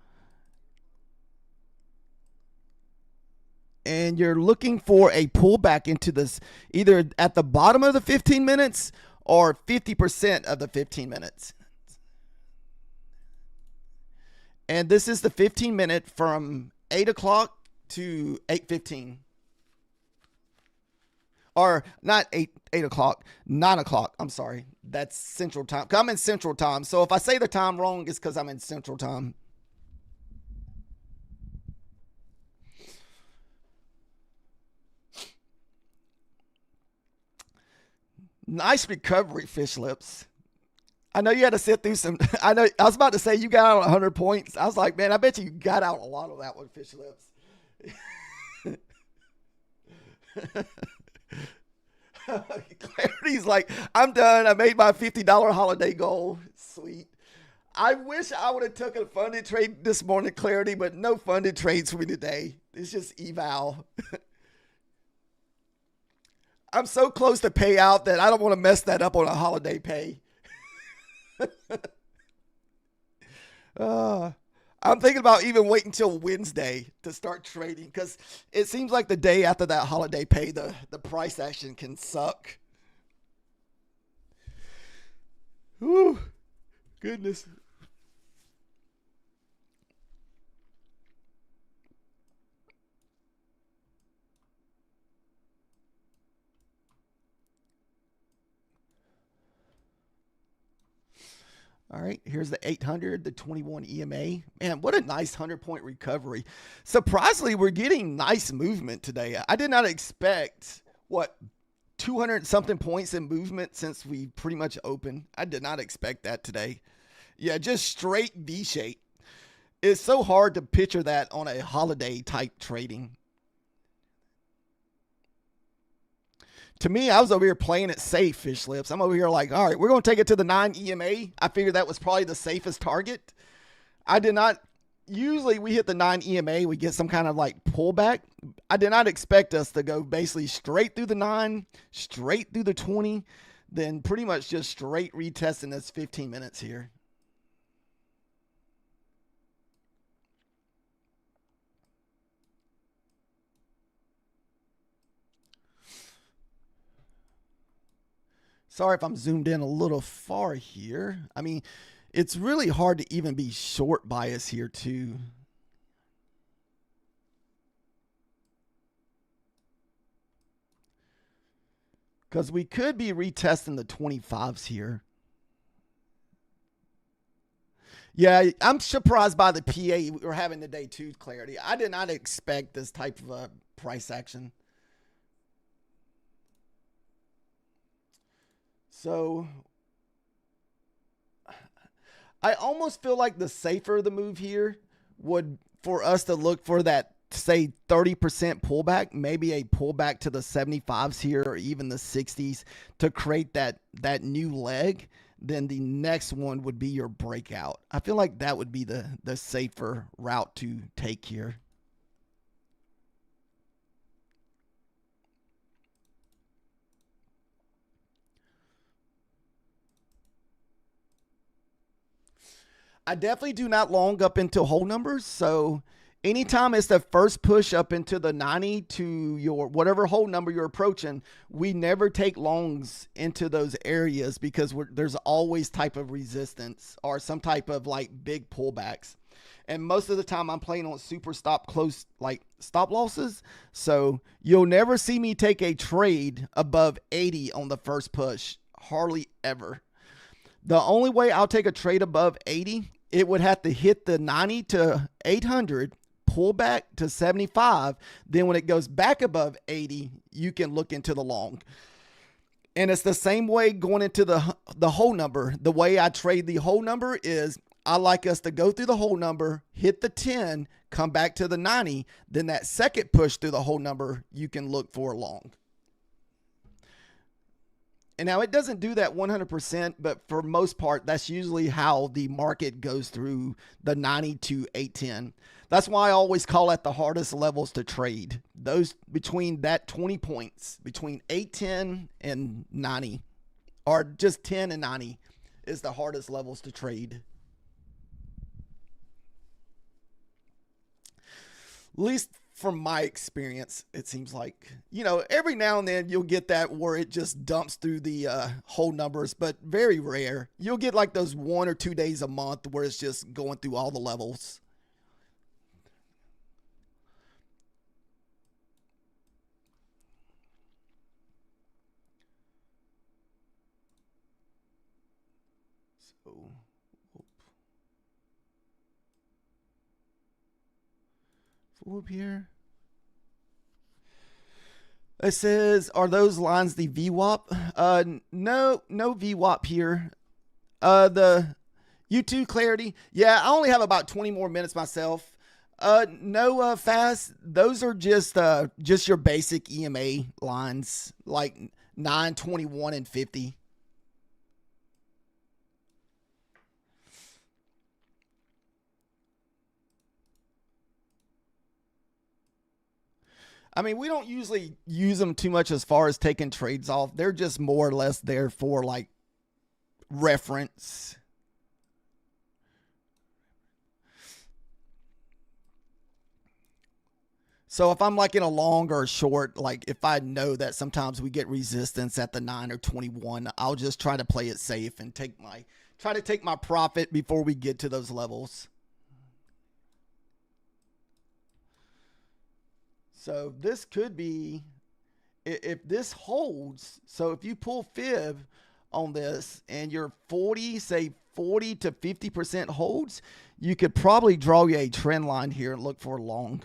And you're looking for a pullback into this either at the bottom of the 15 minutes or 50% of the 15 minutes. And this is the 15 minute from 8 o'clock to 8:15. Or not 8 o'clock, 9 o'clock. I'm sorry. That's Central Time. I'm in Central Time. So if I say the time wrong, it's because I'm in Central Time. Nice recovery, Fish Lips. I know you had to sit through some. I was about to say you got out 100 points. I was like, man, I bet you got out a lot of that one, Fish Lips. Clarity's like, I'm done. I made my $50 holiday goal. Sweet. I wish I would have took a funded trade this morning, Clarity, but no funded trades for me today. It's just eval. I'm so close to payout that I don't want to mess that up on a holiday pay. I'm thinking about even waiting until Wednesday to start trading because it seems like the day after that holiday pay, the price action can suck. Whew, goodness. All right, here's the 800, the 21 EMA. Man, what a nice 100-point recovery. Surprisingly, we're getting nice movement today. I did not expect, 200 something points in movement since we pretty much opened. I did not expect that today. Yeah, just straight V shape. It's so hard to picture that on a holiday type trading. To me, I was over here playing it safe, fish lips. I'm over here like, all right, we're going to take it to the 9 EMA. I figured that was probably the safest target. I did not. Usually we hit the 9 EMA, we get some kind of like pullback. I did not expect us to go basically straight through the 9, straight through the 20, then pretty much just straight retesting this 15 minutes here. Sorry if I'm zoomed in a little far here. I mean, it's really hard to even be short bias here too. Because we could be retesting the 25s here. Yeah, I'm surprised by the PA we're having today too, Clarity. I did not expect this type of price action. So I almost feel like the safer the move here would for us to look for that, say, 30% pullback, maybe a pullback to the 75s here or even the 60s to create that new leg. Then the next one would be your breakout. I feel like that would be the safer route to take here. I definitely do not long up into whole numbers. So anytime it's the first push up into the 90 to your whatever whole number you're approaching, we never take longs into those areas because there's always type of resistance or some type of like big pullbacks. And most of the time I'm playing on super stop close, like stop losses. So you'll never see me take a trade above 80 on the first push. Hardly ever. The only way I'll take a trade above 80, it would have to hit the 90 to 800, pull back to 75. Then when it goes back above 80, you can look into the long. And it's the same way going into the whole number. The way I trade the whole number is I like us to go through the whole number, hit the 10, come back to the 90. Then that second push through the whole number, you can look for a long. And now it doesn't do that 100%, but for most part, that's usually how the market goes through the 90 to 810. That's why I always call it the hardest levels to trade. Those between that 20 points, between 810 and 90, or just 10 and 90 is the hardest levels to trade. At least from my experience, it seems like, every now and then you'll get that where it just dumps through the whole numbers, but very rare. You'll get like those 1 or 2 days a month where it's just going through all the levels. So, whoop here. It says, are those lines the VWAP? No VWAP here. The U2 Clarity. Yeah, I only have about 20 more minutes myself. No fast. Those are just your basic EMA lines, like 9, 21, and 50. I mean, we don't usually use them too much as far as taking trades off. They're just more or less there for like reference. So if I'm like in a long or a short, like if I know that sometimes we get resistance at the 9 or 21, I'll just try to play it safe and try to take my profit before we get to those levels. So this could be, if this holds, so if you pull fib on this and you're 40 to 50% holds, you could probably draw you a trend line here and look for a long.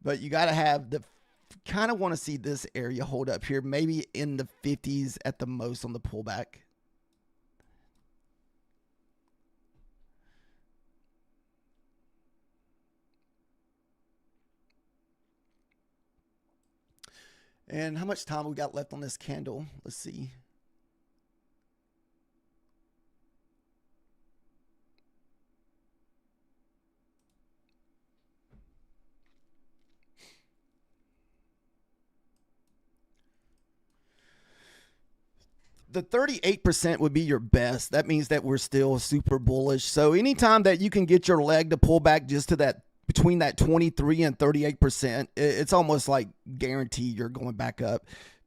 But you got to have the kind of want to see this area hold up here, maybe in the 50s at the most on the pullback. And how much time we got left on this candle? Let's see. The 38% would be your best. That means that we're still super bullish. So anytime that you can get your leg to pull back just to that, between that 23 and 38%, it's almost like guaranteed you're going back up.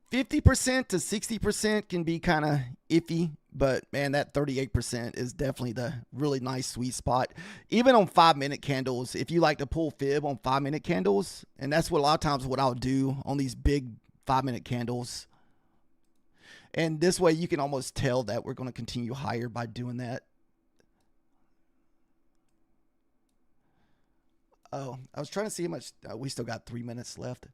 50% to 60% can be kind of iffy, but man, that 38% is definitely the really nice sweet spot. Even on 5-minute candles, if you like to pull fib on 5-minute candles, and that's what a lot of times what I'll do on these big 5-minute candles. And this way you can almost tell that we're going to continue higher by doing that. Oh, I was trying to see how much, we still got 3 minutes left.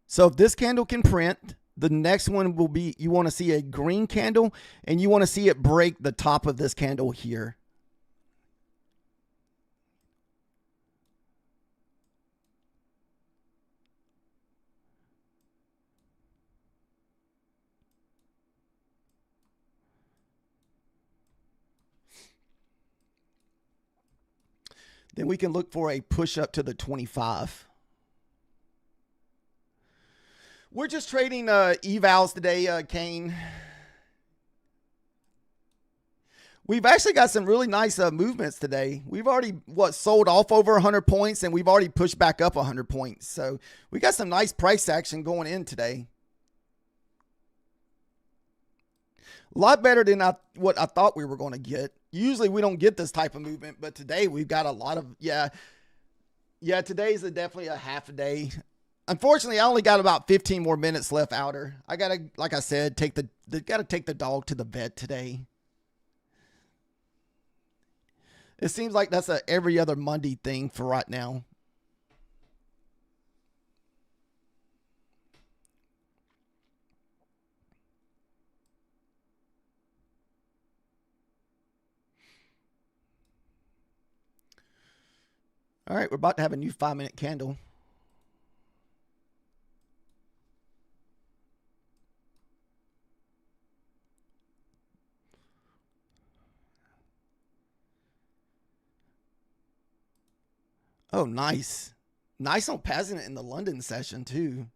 So if this candle can print, the next one will be, you want to see a green candle and you want to see it break the top of this candle here. Then we can look for a push up to the 25. We're just trading evals today, Kane. We've actually got some really nice movements today. We've already, sold off over 100 points, and we've already pushed back up 100 points. So we got some nice price action going in today. A lot better than what I thought we were going to get. Usually we don't get this type of movement, but today we've got a lot of, yeah, today's definitely a half a day. Unfortunately, I only got about 15 more minutes left outer. I got to, like I said, take the dog to the vet today. It seems like that's a every other Monday thing for right now. All right, we're about to have a new 5-minute candle. Oh, nice. Nice on passing it in the London session, too.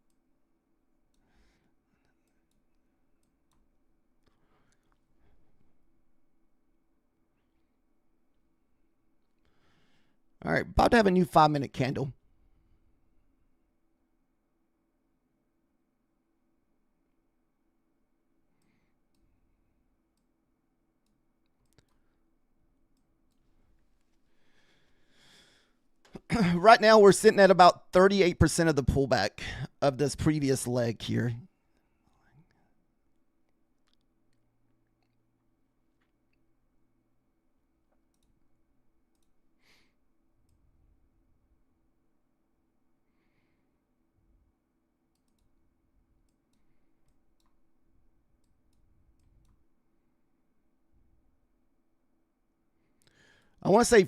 All right, about to have a new 5-minute candle. Right now, we're sitting at about 38% of the pullback of this previous leg here. I want to say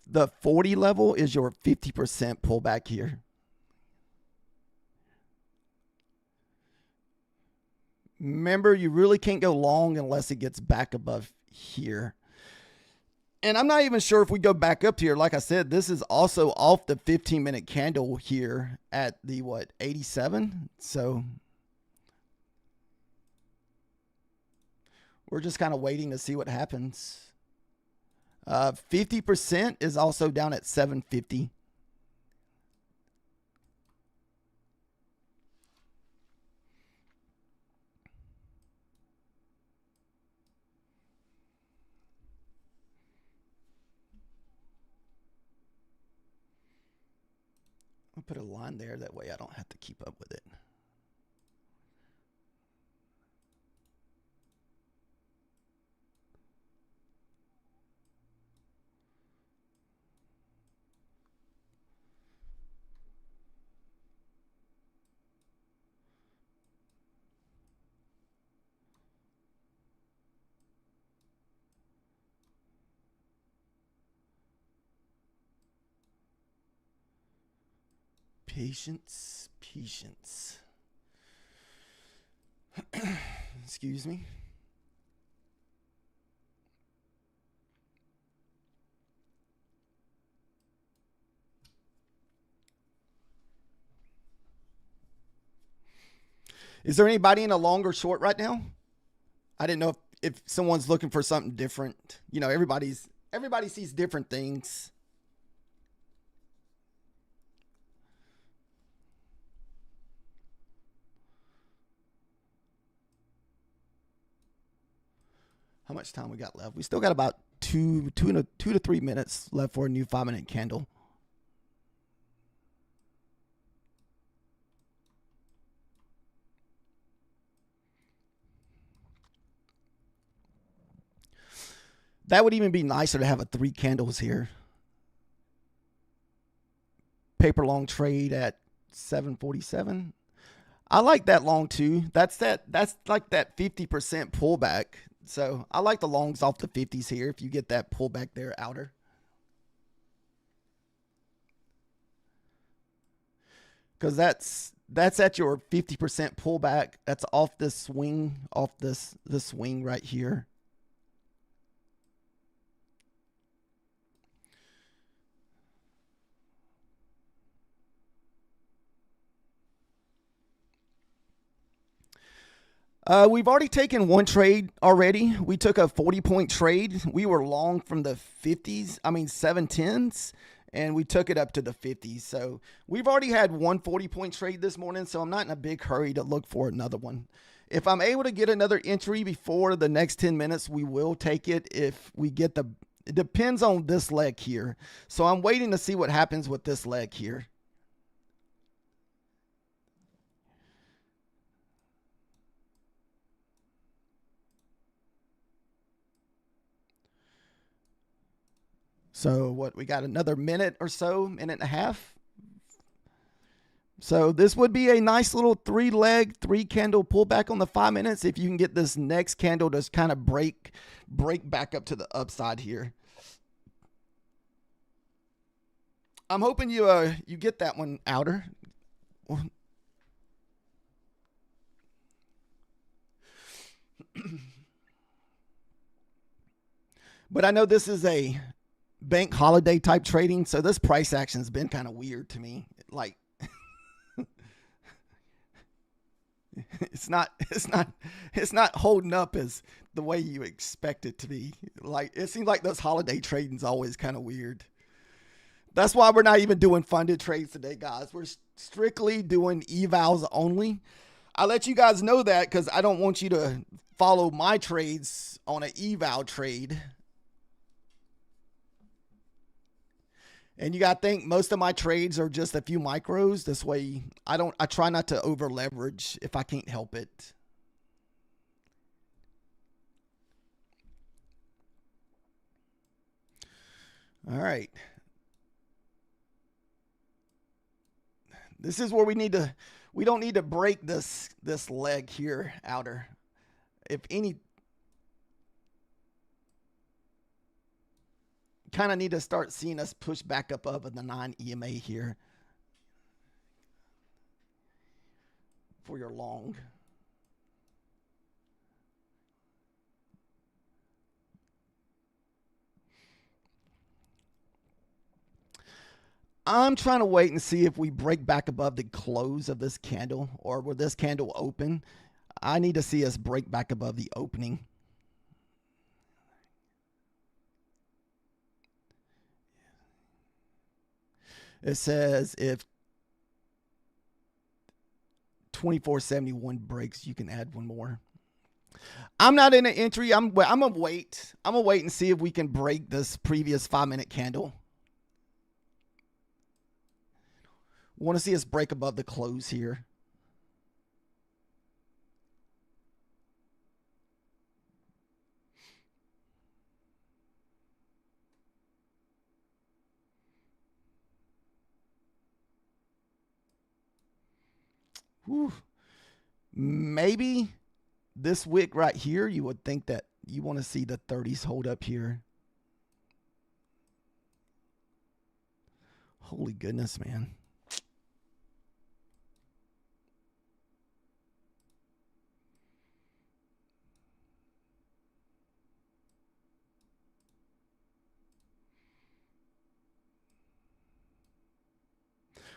the 40 level is your 50% pullback here. Remember, you really can't go long unless it gets back above here. And I'm not even sure if we go back up to here. Like I said, this is also off the 15-minute candle here at the, 87? So we're just kind of waiting to see what happens. 50% is also down at 750. I'll put a line there. That way I don't have to keep up with it. Patience, patience. Excuse me. Is there anybody in a long or short right now? I didn't know if someone's looking for something different. You know, everybody sees different things. How much time we got left? We still got about 2 to 3 minutes left for a new 5-minute candle. That would even be nicer to have a 3 candles here. Paper long trade at 747. I like that long too. That's like that 50% pullback. So I like the longs off the 50s here if you get that pullback there outer. Because that's at your 50% pullback. That's off this swing, off this swing right here. We've already taken one trade already. We took a 40-point trade. We were long from the 50s, 710s, and we took it up to the 50s. So we've already had one 40-point trade this morning, so I'm not in a big hurry to look for another one. If I'm able to get another entry before the next 10 minutes, we will take it. If we get it depends on this leg here. So I'm waiting to see what happens with this leg here. So what, we got another minute or so, minute and a half. So this would be a nice little 3-leg, 3-candle pullback on the 5 minutes if you can get this next candle to kind of break back up to the upside here. I'm hoping you get that one outer. But I know this is a bank holiday type trading, so this price action has been kind of weird to me. Like it's not holding up as the way you expect it to be. Like it seems like those holiday trading's always kind of weird. That's why we're not even doing funded trades today, guys. We're strictly doing evals only. I let you guys know that because I don't want you to follow my trades on an eval trade. And you got to think most of my trades are just a few micros. This way, I try not to over leverage if I can't help it. All right. This is where we don't need to break this leg here outer. If any, kind of need to start seeing us push back up of the 9 EMA here for your long. I'm trying to wait and see if we break back above the close of this candle or will this candle open. I need to see us break back above the opening. It says if 2471 breaks, you can add one more. I'm not in an entry. I'm gonna wait. I'm gonna wait and see if we can break this previous 5-minute candle. Want to see us break above the close here. Whew. Maybe this wick right here, you would think that you want to see the 30s hold up here. Holy goodness, man.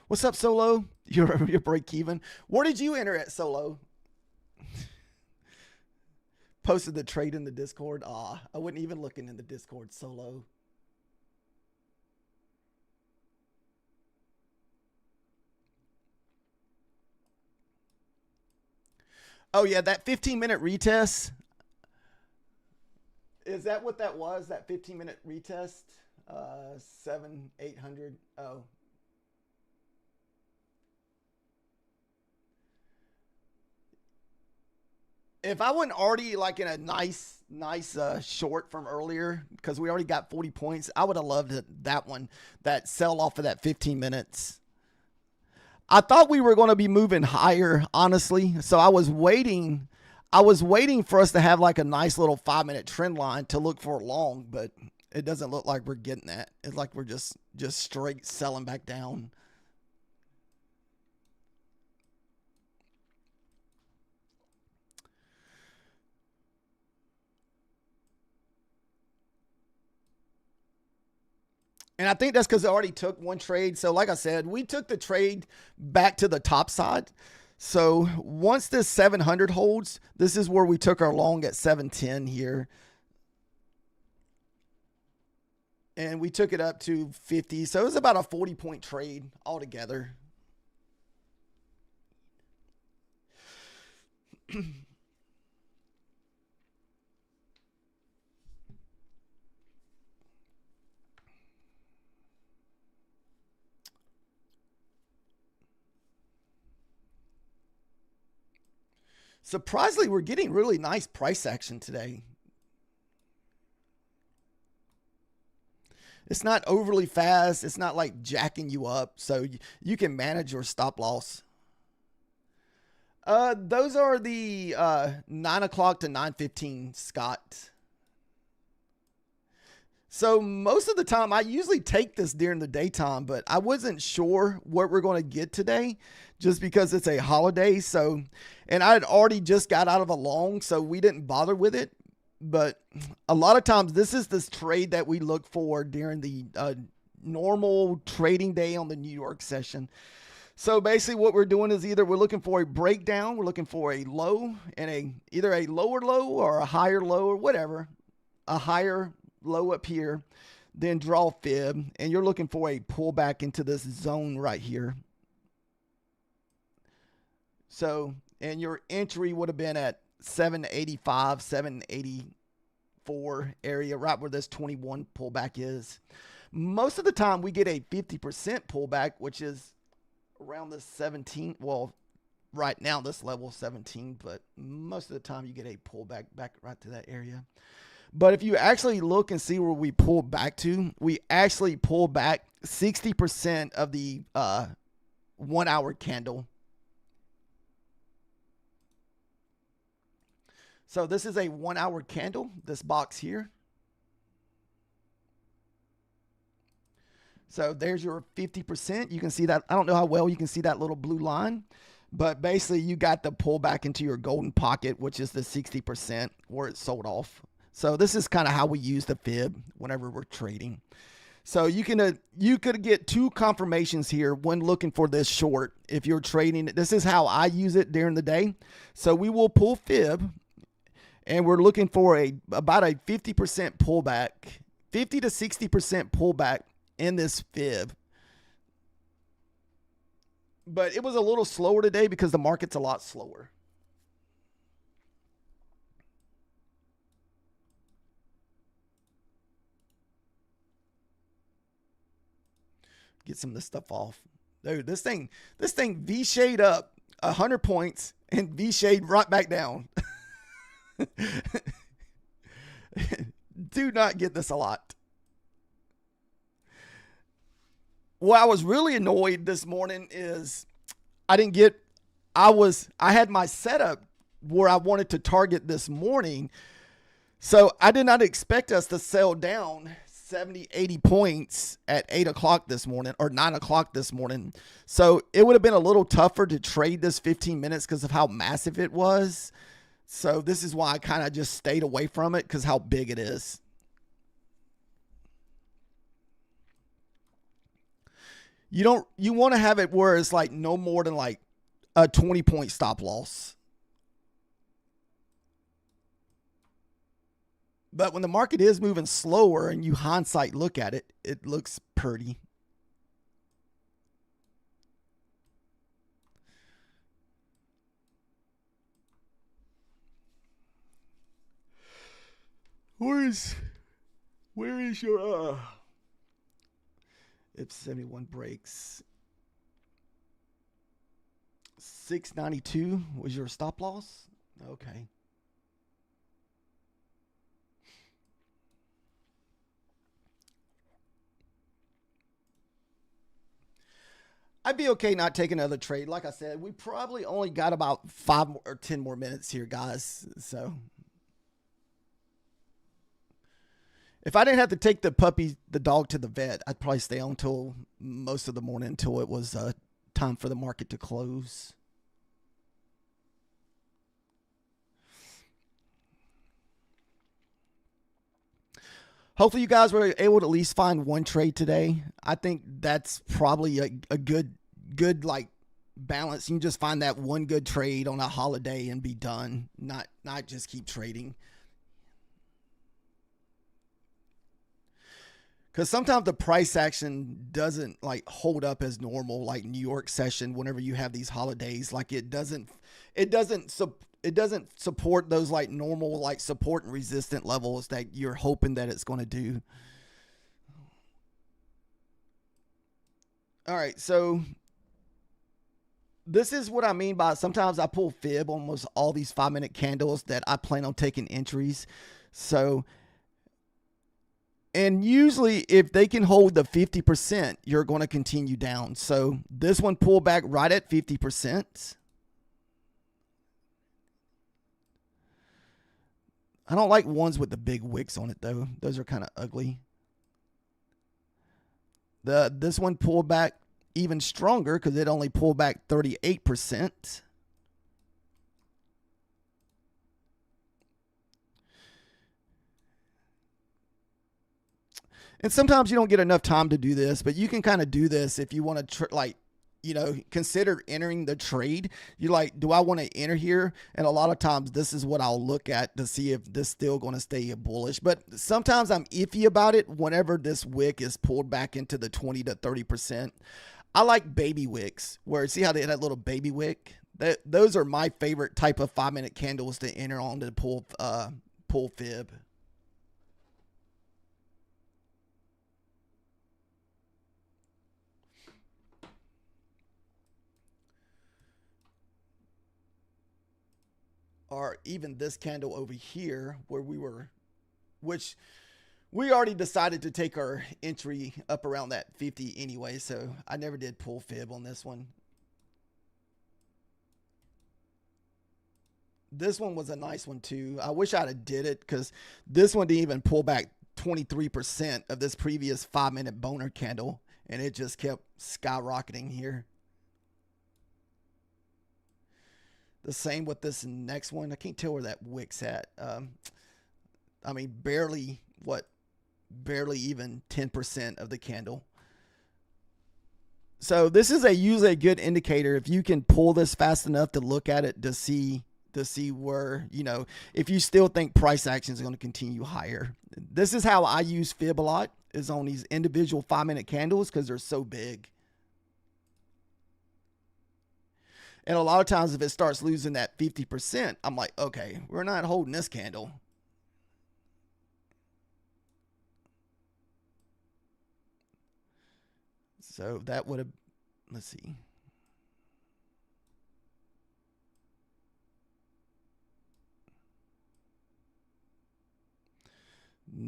What's up, Solo? You're break even. Where did you enter at, Solo? Posted the trade in the Discord. I wasn't even looking in the Discord, Solo. Oh, yeah, that 15-minute retest. Is that what that was? That 15-minute retest? 800. Oh. If I wasn't already like in a nice short from earlier, because we already got 40 points, I would have loved that one, that sell off of that 15 minutes. I thought we were going to be moving higher, honestly. So I was waiting for us to have like a nice little 5-minute trend line to look for long, but it doesn't look like we're getting that. It's like we're just straight selling back down. And I think that's because I already took one trade. So like I said, we took the trade back to the top side. So once this 700 holds, this is where we took our long at 710 here. And we took it up to 50. So it was about a 40-point trade altogether. Surprisingly, we're getting really nice price action today. It's not overly fast. It's not like jacking you up. So you can manage your stop loss. Those are the 9 o'clock to 9:15 Scott. So most of the time, I usually take this during the daytime, but I wasn't sure what we're going to get today just because it's a holiday. So, and I had already just got out of a long, so we didn't bother with it. But a lot of times, this is this trade that we look for during the normal trading day on the New York session. So basically what we're doing is either we're looking for a breakdown, we're looking for a low and either a lower low or a higher low or whatever, a higher low up here, then draw fib, and you're looking for a pullback into this zone right here. So, and your entry would have been at 785, 784 area, right where this 21 pullback is. Most of the time we get a 50% pullback, which is around this 17. Well, right now this level is 17, but most of the time you get a pullback back right to that area. But if you actually look and see where we pull back to, we actually pull back 60% of the 1 hour candle. So this is a 1 hour candle, this box here. So there's your 50%. You can see that. I don't know how well you can see that little blue line, but basically you got the pullback into your golden pocket, which is the 60% where it's sold off. So this is kind of how we use the fib whenever we're trading. So you could get two confirmations here when looking for this short. If you're trading, this is how I use it during the day. So we will pull fib, and we're looking for about a 50% pullback, 50 to 60% pullback in this fib. But it was a little slower today because the market's a lot slower. Get some of this stuff off. Dude, this thing V-shade up 100 points and V-shade right back down. Do not get this a lot. What I was really annoyed this morning is I had my setup where I wanted to target this morning. So I did not expect us to sell down 70, 80 points at 8 o'clock this morning or 9 o'clock this morning. So it would have been a little tougher to trade this 15 minutes because of how massive it was. So this is why I kind of just stayed away from it, because how big it is. You want to have it where it's like no more than like a 20-point stop loss. But when the market is moving slower and you hindsight look at it, it looks pretty. Where is your if 71 breaks, 692 was your stop loss? Okay. I'd be okay not taking another trade. Like I said, we probably only got about 5 or 10 more minutes here, guys. So if I didn't have to take the dog to the vet, I'd probably stay on until most of the morning until it was time for the market to close. Hopefully you guys were able to at least find one trade today. I think that's probably a good like balance. You can just find that one good trade on a holiday and be done. Not just keep trading. Because sometimes the price action doesn't like hold up as normal, like New York session. Whenever you have these holidays, like it doesn't support those like normal like support and resistant levels that you're hoping that it's going to do. All right, so this is what I mean by sometimes I pull fib on almost all these 5-minute candles that I plan on taking entries. So. And usually if they can hold the 50%, you're going to continue down. So this one pulled back right at 50%. I don't like ones with the big wicks on it though. Those are kind of ugly. This one pulled back even stronger because it only pulled back 38%. And sometimes you don't get enough time to do this, but you can kind of do this if you want to consider entering the trade. You're like, do I want to enter here? And a lot of times this is what I'll look at to see if this is still going to stay bullish. But sometimes I'm iffy about it whenever this wick is pulled back into the 20 to 30%. I like baby wicks, where see how they had that little baby wick? Those are my favorite type of 5-minute candles to enter on to pull fib. Or even this candle over here where which we already decided to take our entry up around that 50 anyway. So I never did pull fib on this one. This one was a nice one too. I wish I'd have did it because this one didn't even pull back 23% of this previous 5-minute boner candle. And it just kept skyrocketing here. The same with this next one. I can't tell where that wick's at. I mean, barely even 10% of the candle. So this is usually a good indicator if you can pull this fast enough to look at it to see where, if you still think price action is going to continue higher. This is how I use fib a lot, is on these individual 5-minute candles because they're so big. And a lot of times if it starts losing that 50%, I'm like, okay, we're not holding this candle. So that would have, Let's see.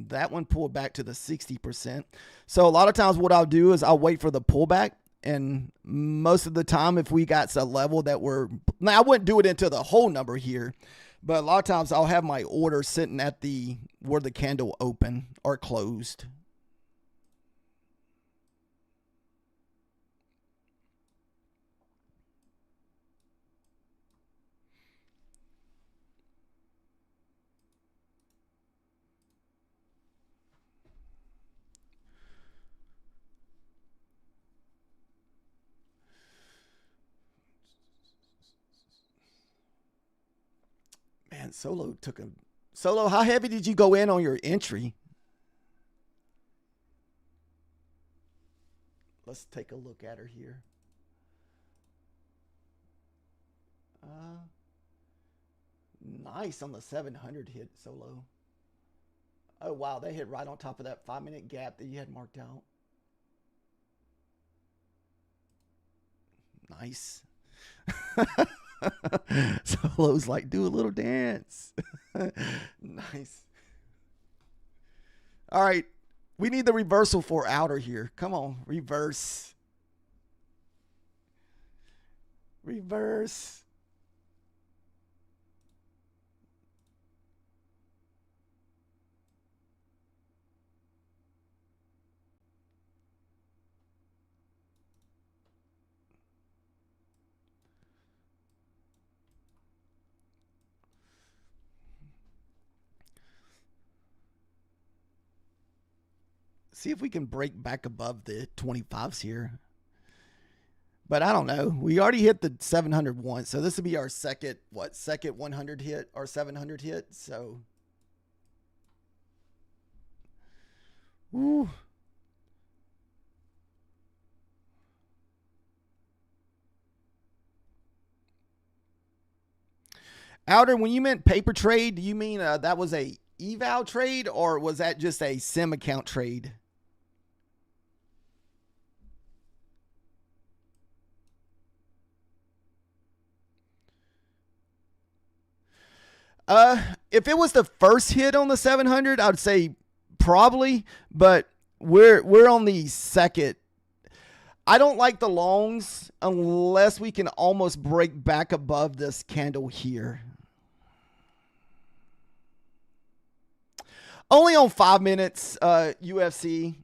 That one pulled back to the 60%. So a lot of times what I'll do is I'll wait for the pullback. And most of the time, if we got a level that now I wouldn't do it into the whole number here, but a lot of times I'll have my order sitting at where the candle open or closed. Man, Solo, how heavy did you go in on your entry? Let's take a look at her here. Nice on the 700 hit, Solo. Oh, wow. They hit right on top of that 5-minute gap that you had marked out. Nice. Solo's like, do a little dance. Nice. All right. We need the reversal for outer here. Come on. Reverse. Reverse. See if we can break back above the 25s here. But I don't know. We already hit the 700 once. So this would be our second 100 hit or 700 hit. So. Woo. Outer, when you meant paper trade, do you mean that was a eval trade or was that just a sim account trade? If it was the first hit on the 700, I would say probably, but we're on the second. I don't like the longs unless we can almost break back above this candle here. Only on 5 minutes, UFC.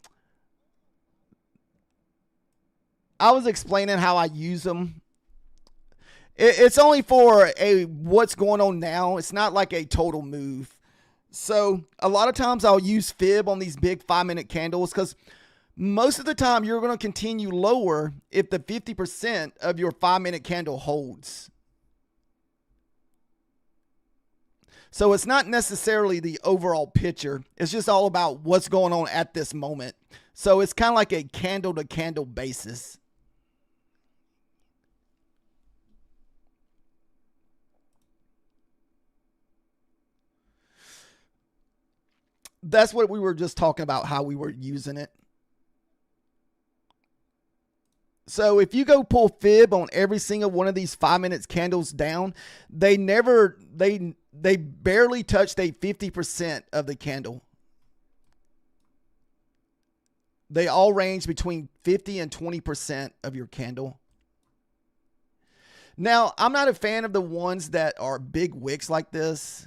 I was explaining how I use them. It's only for what's going on now. It's not like a total move. So a lot of times I'll use fib on these big 5-minute candles because most of the time you're going to continue lower if the 50% of your 5-minute candle holds. So it's not necessarily the overall picture. It's just all about what's going on at this moment. So it's kind of like a candle to candle basis. That's what we were just talking about, how we were using it. So if you go pull fib on every single one of these 5 minutes candles down, they barely touched a 50% of the candle. They all range between 50 and 20% of your candle. Now, I'm not a fan of the ones that are big wicks like this.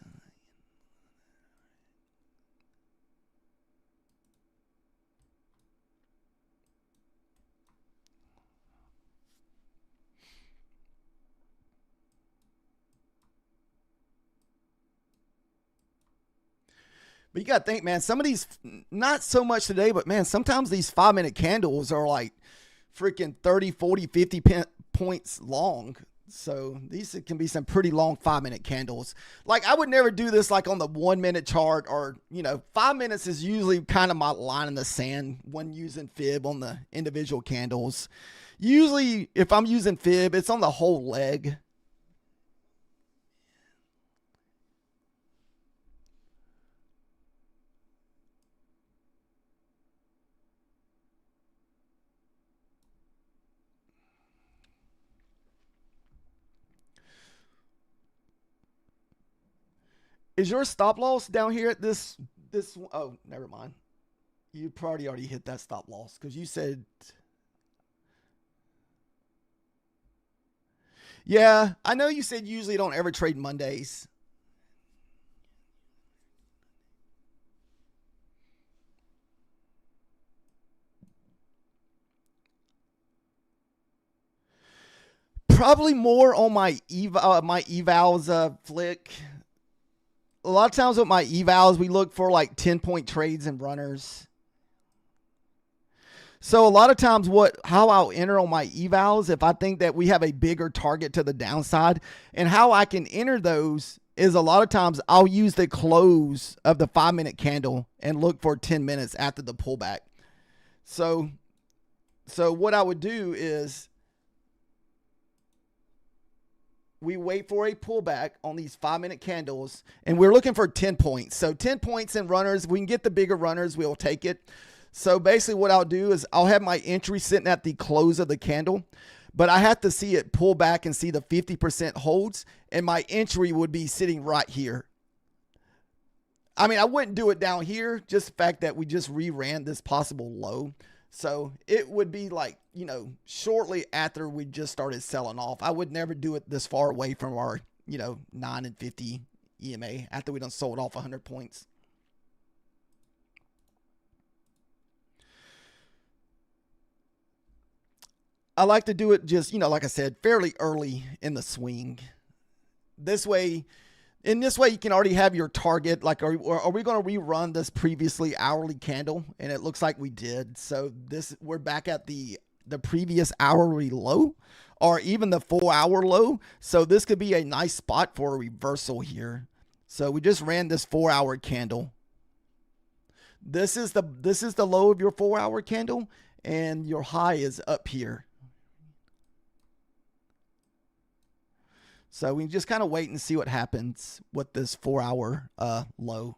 But you got to think, man, some of these, not so much today, but man, sometimes these 5-minute candles are like freaking 30, 40, 50 points long. So these can be some pretty long 5-minute candles. Like I would never do this like on the 1 minute chart or, 5 minutes is usually kind of my line in the sand when using fib on the individual candles. Usually if I'm using fib, it's on the whole leg. Is your stop loss down here at this? Oh, never mind. You probably already hit that stop loss because you said. Yeah, I know you said you usually don't ever trade Mondays. Probably more on my evals flick. A lot of times with my evals, we look for like 10-point trades and runners. So a lot of times how I'll enter on my evals, if I think that we have a bigger target to the downside, and how I can enter those is a lot of times I'll use the close of the 5-minute candle and look for 10 minutes after the pullback. So what I would do is we wait for a pullback on these 5-minute candles, and we're looking for 10 points. So 10 points in runners. If we can get the bigger runners, we'll take it. So basically what I'll do is I'll have my entry sitting at the close of the candle, but I have to see it pull back and see the 50% holds, and my entry would be sitting right here. I mean, I wouldn't do it down here, just the fact that we just reran this possible low. So it would be like, shortly after we just started selling off. I would never do it this far away from our, 9 and 50 EMA after we done sold off 100 points. I like to do it just, like I said, fairly early in the swing. In this way, you can already have your target. Like, are we going to rerun this previously hourly candle? And it looks like we did. So we're back at the previous hourly low, or even the 4-hour low. So this could be a nice spot for a reversal here. So we just ran this 4-hour candle. This is the low of your 4-hour candle, and your high is up here. So we just kind of wait and see what happens with this 4-hour low.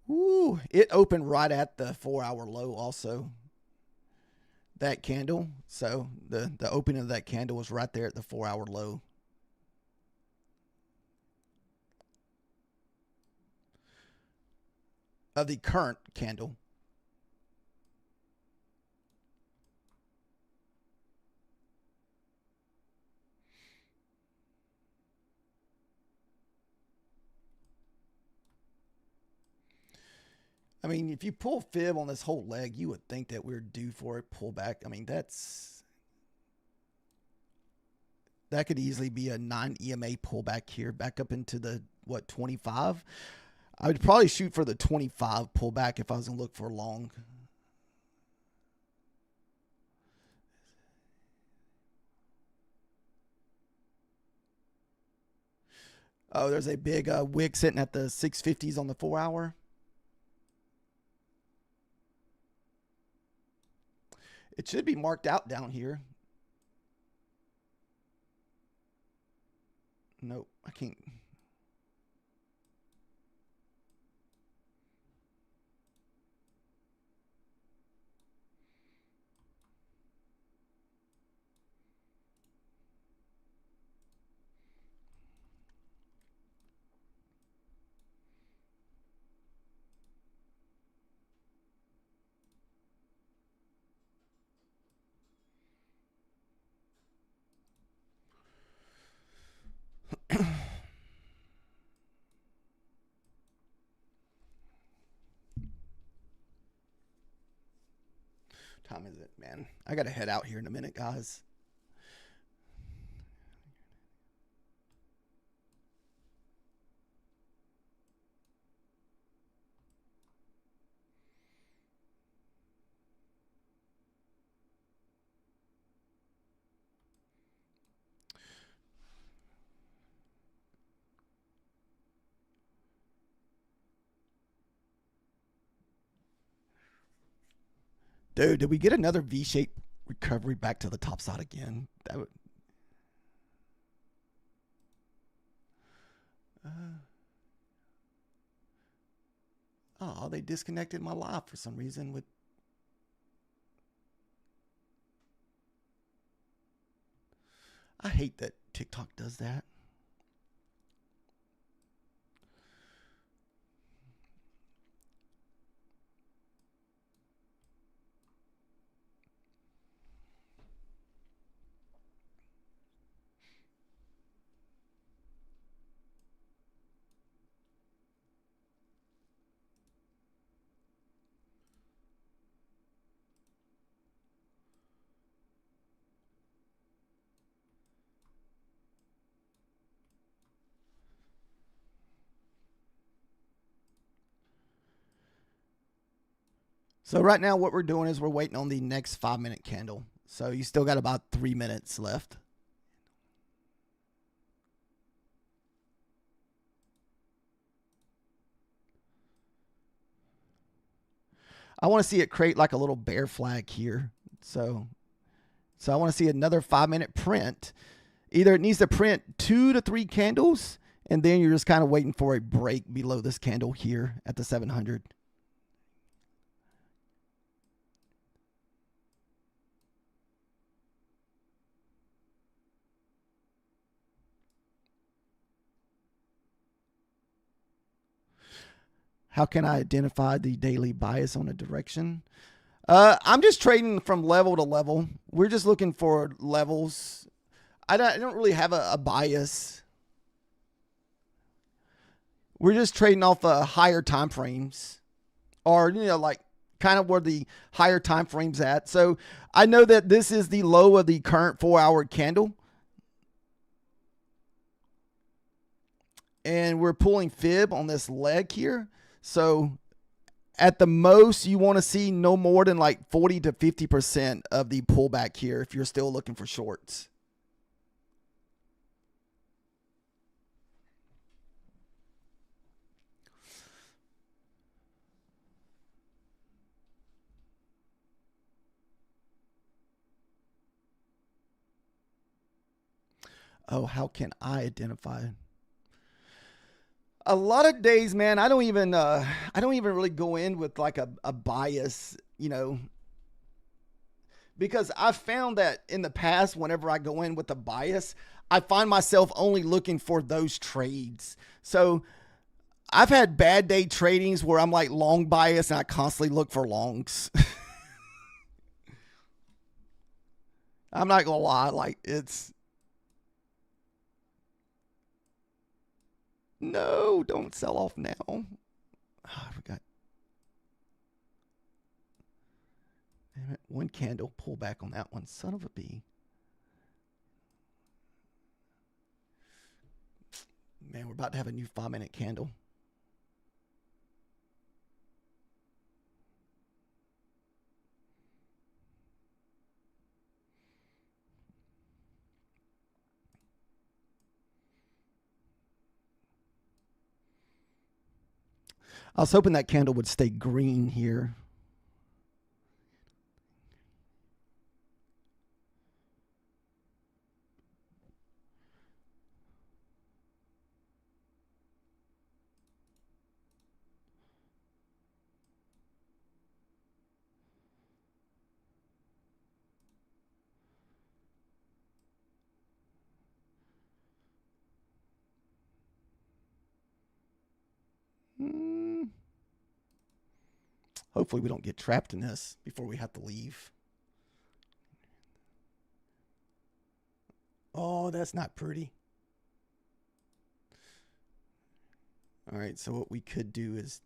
Ooh, it opened right at the 4-hour low also. That candle. So the opening of that candle was right there at the 4-hour low. Of the current candle. I mean, if you pull fib on this whole leg, you would think that we're due for a pullback. I mean, that could easily be a 9 EMA pullback here, back up into the 25. I would probably shoot for the 25 pullback if I was gonna look for long. Oh, there's a big wick sitting at the 650s on the 4-hour. It should be marked out down here. Nope, I can't. Time is it, man? I gotta head out here in a minute, guys. Dude, did we get another V-shaped recovery back to the top side again? Oh, they disconnected my live for some reason with. I hate that TikTok does that. So right now what we're doing is we're waiting on the next 5-minute candle. So you still got about 3 minutes left. I want to see it create like a little bear flag here. So I want to see another 5-minute print. Either it needs to print 2 to 3 candles, and then you're just kind of waiting for a break below this candle here at the 700. How can I identify the daily bias on a direction? I'm just trading from level to level. We're just looking for levels. I don't really have a bias. We're just trading off higher time frames, or like kind of where the higher time frames at. So I know that this is the low of the current 4-hour candle, and we're pulling fib on this leg here. So at the most, you want to see no more than like 40 to 50% of the pullback here if you're still looking for shorts. Oh, how can I identify? A lot of days, man, I don't even really go in with like a bias, because I've found that in the past, whenever I go in with a bias, I find myself only looking for those trades. So I've had bad day tradings where I'm like long bias and I constantly look for longs. I'm not gonna lie, like it's no, don't sell off now. Oh, I forgot. Damn it, one candle pull back on that one. Son of a bee. Man, we're about to have a new 5-minute candle. I was hoping that candle would stay green here. Hopefully we don't get trapped in this before we have to leave. Oh, that's not pretty. All right, so what we could do is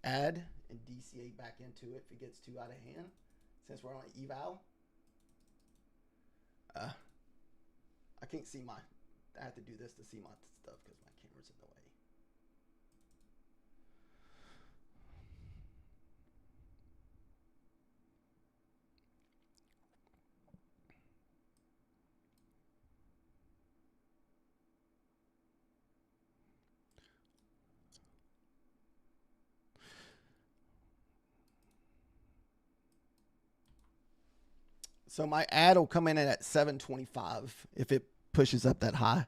add and DCA back into it if it gets too out of hand, since we're on eval. I can't see I have to do this to see my stuff because my camera's in the way. So my ad will come in at 725 if it pushes up that high.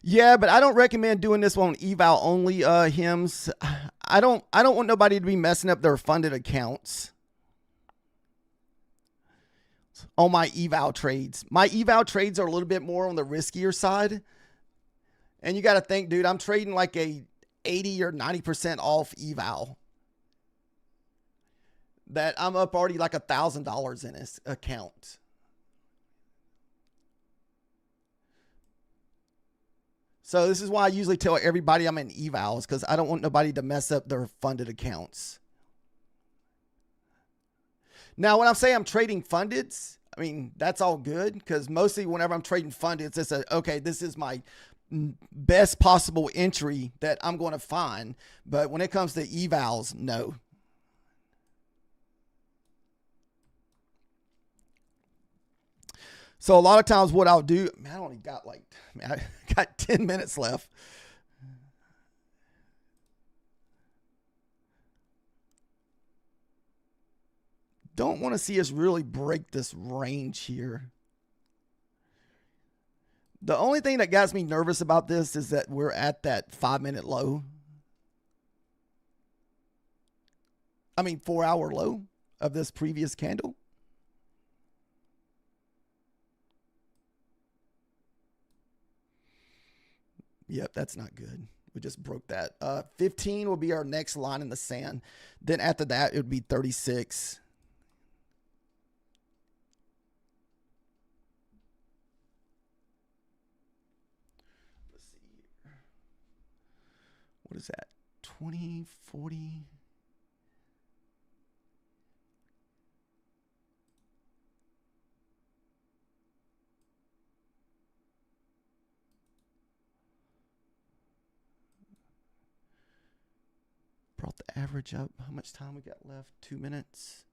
Yeah, but I don't recommend doing this one on eval only hymns. I don't want nobody to be messing up their funded accounts on my eval trades. My eval trades are a little bit more on the riskier side. And you got to think, dude, I'm trading like a 80 or 90% off eval. That I'm up already like $1,000 in this account. So this is why I usually tell everybody I'm in evals, because I don't want nobody to mess up their funded accounts. Now, when I'm saying I'm trading fundeds, I mean, that's all good, because mostly whenever I'm trading fundeds, it's okay, this is my best possible entry that I'm going to find. But when it comes to evals, no. So a lot of times what I'll do, man, I only got I got 10 minutes left. Don't want to see us really break this range here. The only thing that gets me nervous about this is that we're at that 5-minute low. I mean, 4-hour low of this previous candle. Yep, that's not good. We just broke that. 15 will be our next line in the sand. Then after that, it would be 36. Let's see here. What is that? 20, 40. Brought the average up. How much time we got left? 2 minutes.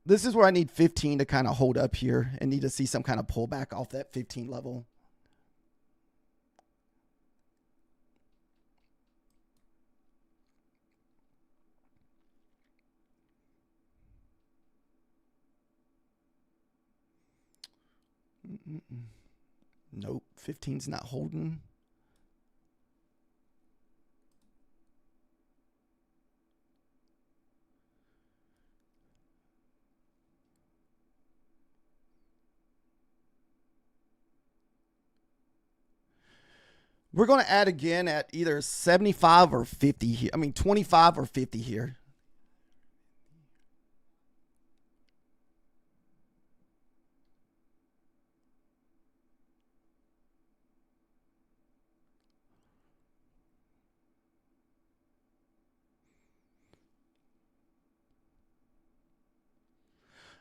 This is where I need 15 to kind of hold up here and need to see some kind of pullback off that 15 level. Nope, 15's not holding. We're going to add again at either 75 or 50 here. I mean, 25 or 50 here.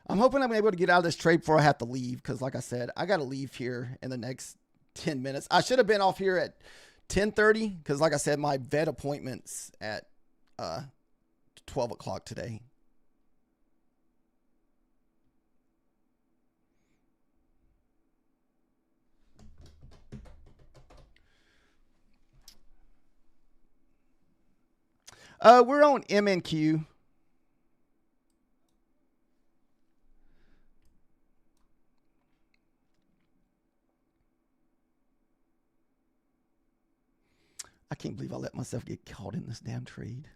I'm hoping I'm able to get out of this trade before I have to leave, because like I said, I got to leave here in the next 10 minutes. I should have been off here at 10:30, because like I said, my vet appointment's at 12 o'clock today. We're on MNQ. I can't believe I let myself get caught in this damn trade.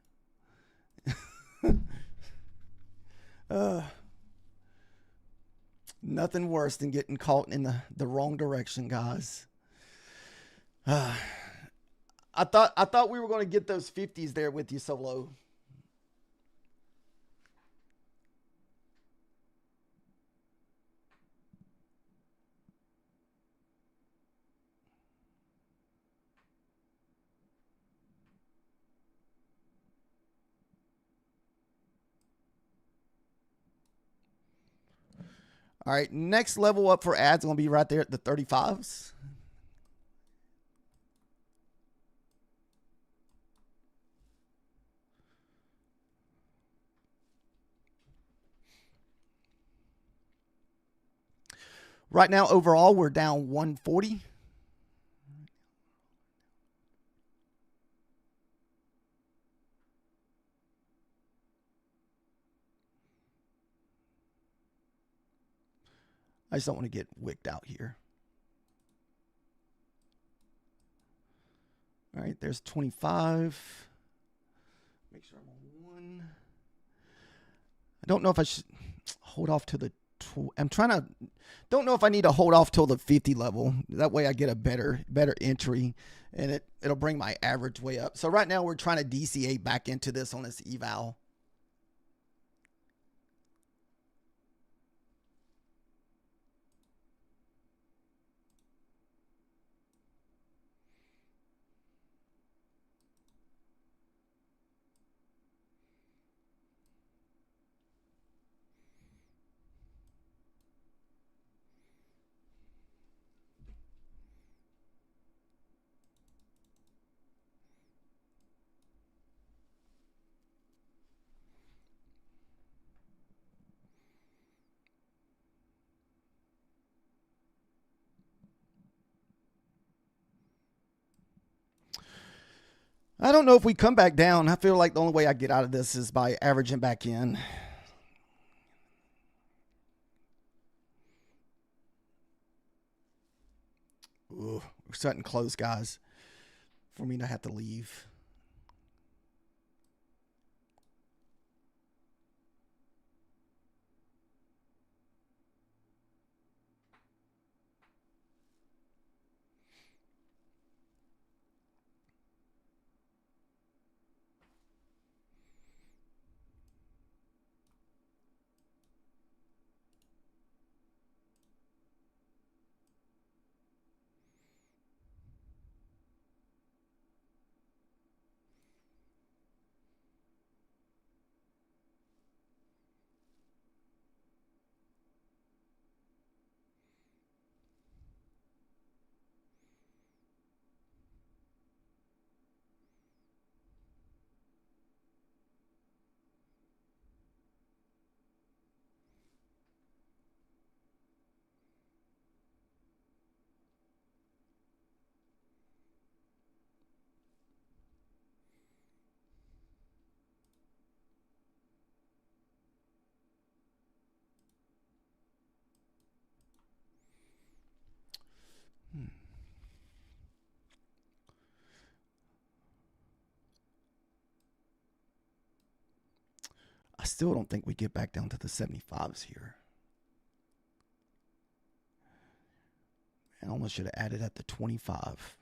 Nothing worse than getting caught in the wrong direction, guys. I thought we were going to get those 50s there with you so low. All right, next level up for ads is going to be right there at the 35s. Right now, overall, we're down 140. I just don't want to get wicked out here. All right, there's 25. Make sure I'm on one. I don't know if I should hold off to the. Don't know if I need to hold off till the 50 level. That way I get a better entry, and it'll bring my average way up. So right now we're trying to DCA back into this on this eval. I don't know if we come back down. I feel like the only way I get out of this is by averaging back in. Ooh, we're starting close, guys, for me to have to leave. I still don't think we get back down to the 75s here. I almost should have added at the 25.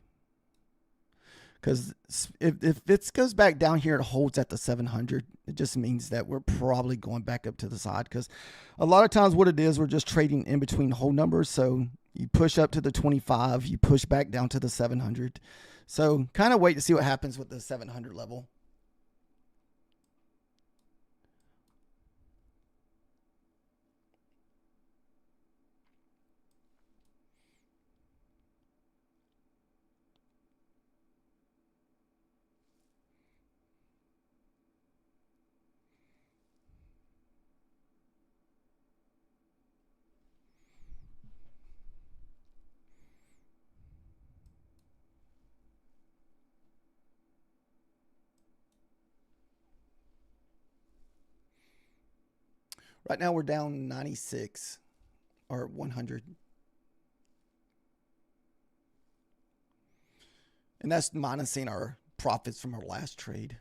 Because if it goes back down here, it holds at the 700. It just means that we're probably going back up to the side. Because a lot of times what it is, we're just trading in between whole numbers. So you push up to the 25, you push back down to the 700. So kind of wait to see what happens with the 700 level. Right now we're down 96 or 100. And that's minusing our profits from our last trade.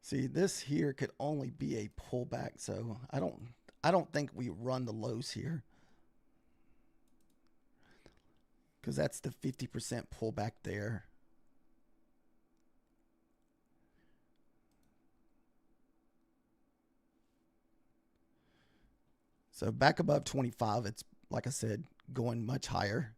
See, this here could only be a pullback, so I don't think we run the lows here. Because that's the 50% pullback there. So back above 25, it's, like I said, going much higher.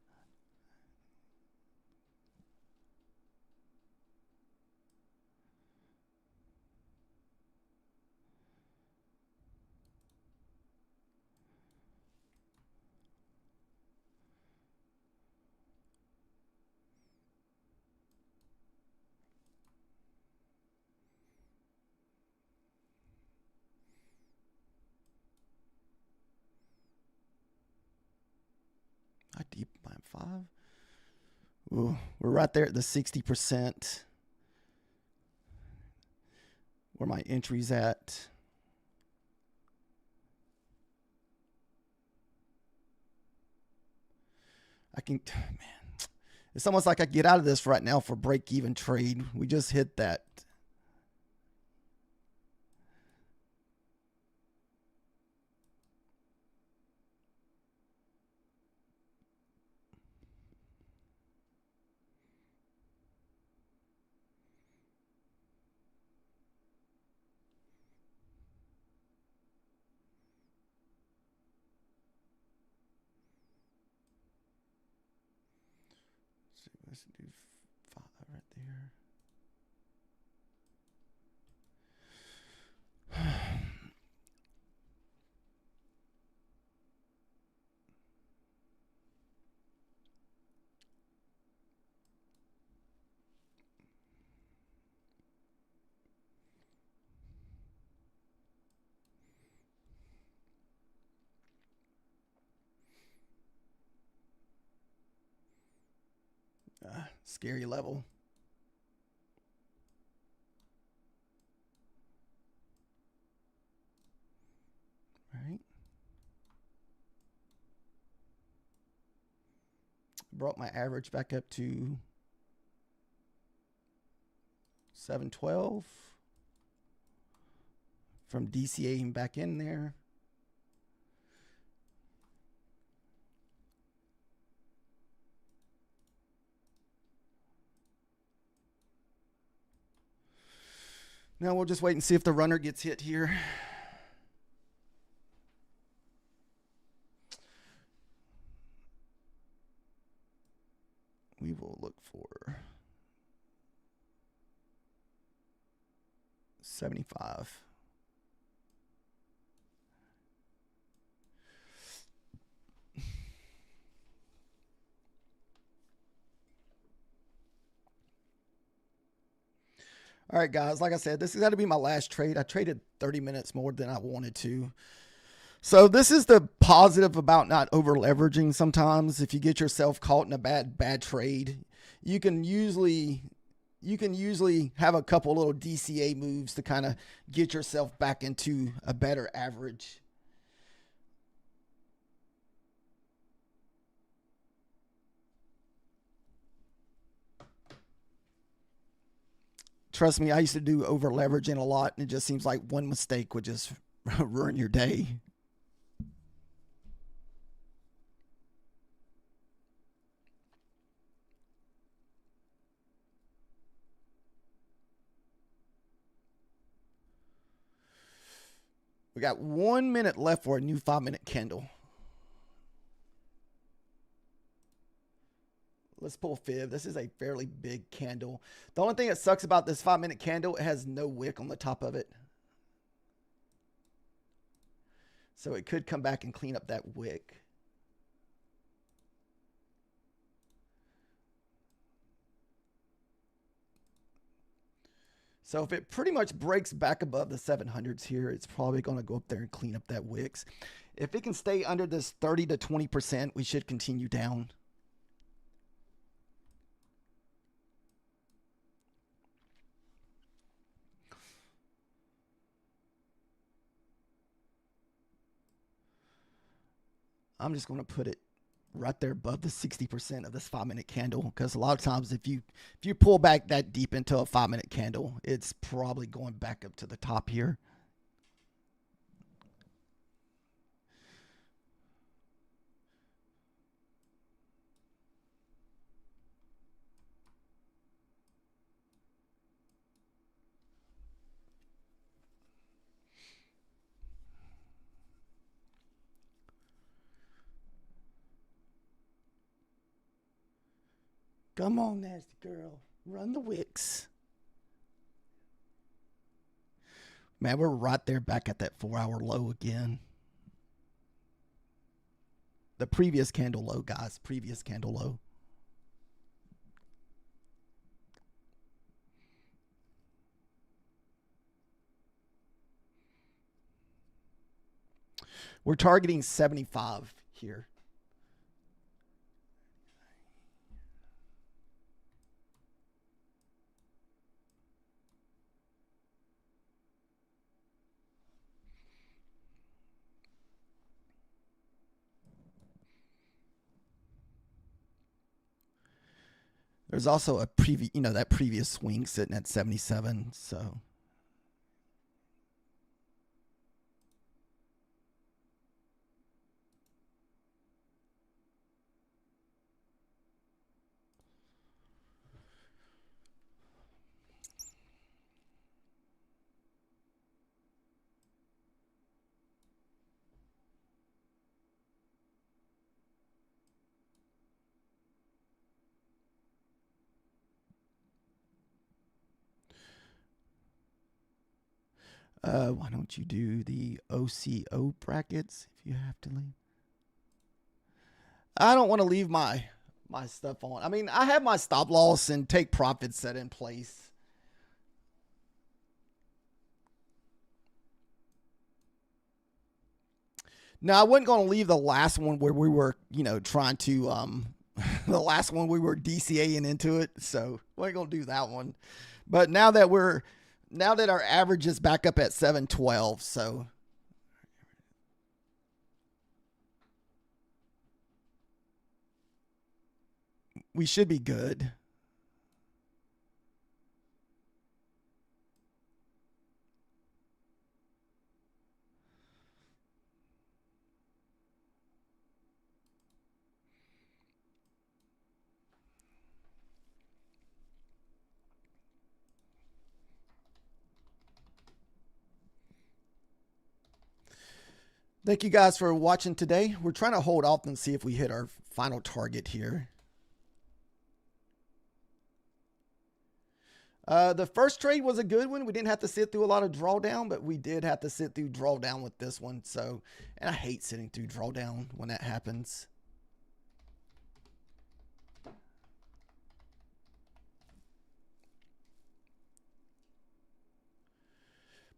deep by 5. Ooh, we're right there at the 60%. Where my entry's at. I can, man, it's almost like I get out of this right now for break-even trade. We just hit that. Let's do 5 right there. Scary level. Right. Brought my average back up to 712 from DCAing back in there. Now we'll just wait and see if the runner gets hit here. We will look for 75. All right, guys, like I said, this is going to be my last trade. I traded 30 minutes more than I wanted to. So this is the positive about not over leveraging. Sometimes if you get yourself caught in a bad trade, you can usually have a couple little DCA moves to kind of get yourself back into a better average. Trust me, I used to do over leveraging a lot, and it just seems like one mistake would just ruin your day. We got 1 minute left for a new 5-minute candle. Let's pull fib. This is a fairly big candle. The only thing that sucks about this 5-minute candle, it has no wick on the top of it. So it could come back and clean up that wick. So if it pretty much breaks back above the 700s here, it's probably going to go up there and clean up that wicks. If it can stay under this 30 to 20%, we should continue down. I'm just going to put it right there above the 60% of this 5-minute candle, because a lot of times if you pull back that deep into a 5-minute candle, it's probably going back up to the top here. Come on, nasty girl. Run the wicks. Man, we're right there back at that 4-hour low again. The previous candle low, guys. Previous candle low. We're targeting 75 here. There's also a previous, that previous swing sitting at 77. So why don't you do the OCO brackets if you have to leave? I don't want to leave my stuff on. I mean, I have my stop loss and take profits set in place. Now, I wasn't going to leave the last one where we were, trying to, the last one we were DCAing into it. So we ain't going to do that one. But now that our average is back up at 712, so we should be good. Thank you guys for watching today. We're trying to hold off and see if we hit our final target here. The first trade was a good one. We didn't have to sit through a lot of drawdown, but we did have to sit through drawdown with this one. So, and I hate sitting through drawdown when that happens.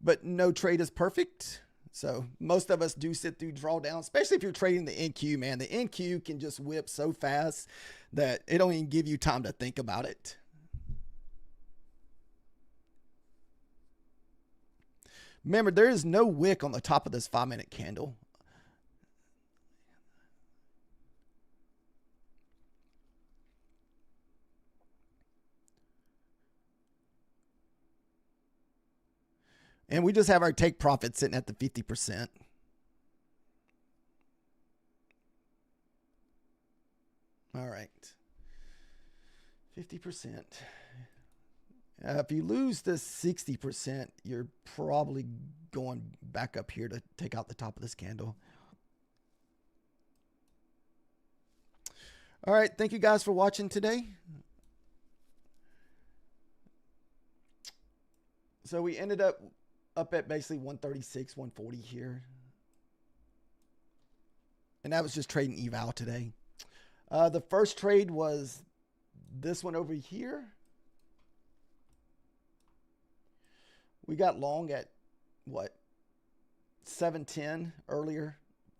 But no trade is perfect. So most of us do sit through drawdown, especially if you're trading the NQ, man. The NQ can just whip so fast that it don't even give you time to think about it. Remember, there is no wick on the top of this 5-minute candle. And we just have our take profit sitting at the 50%. All right. 50%. If you lose the 60%, you're probably going back up here to take out the top of this candle. All right. Thank you guys for watching today. So we ended up at basically 136, 140 here. And that was just trading eval today. The first trade was this one over here. We got long at what? 710 earlier.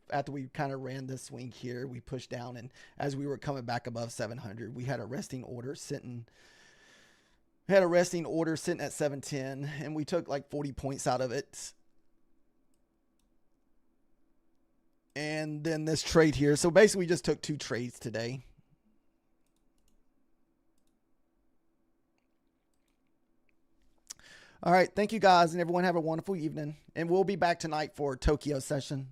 After we kind of ran this swing here, we pushed down, and as we were coming back above 700, we had a resting order sitting. Had a resting order sitting at 710, and we took like 40 points out of it. And then this trade here. So basically, we just took 2 trades today. All right. Thank you guys, and everyone have a wonderful evening. And we'll be back tonight for Tokyo session.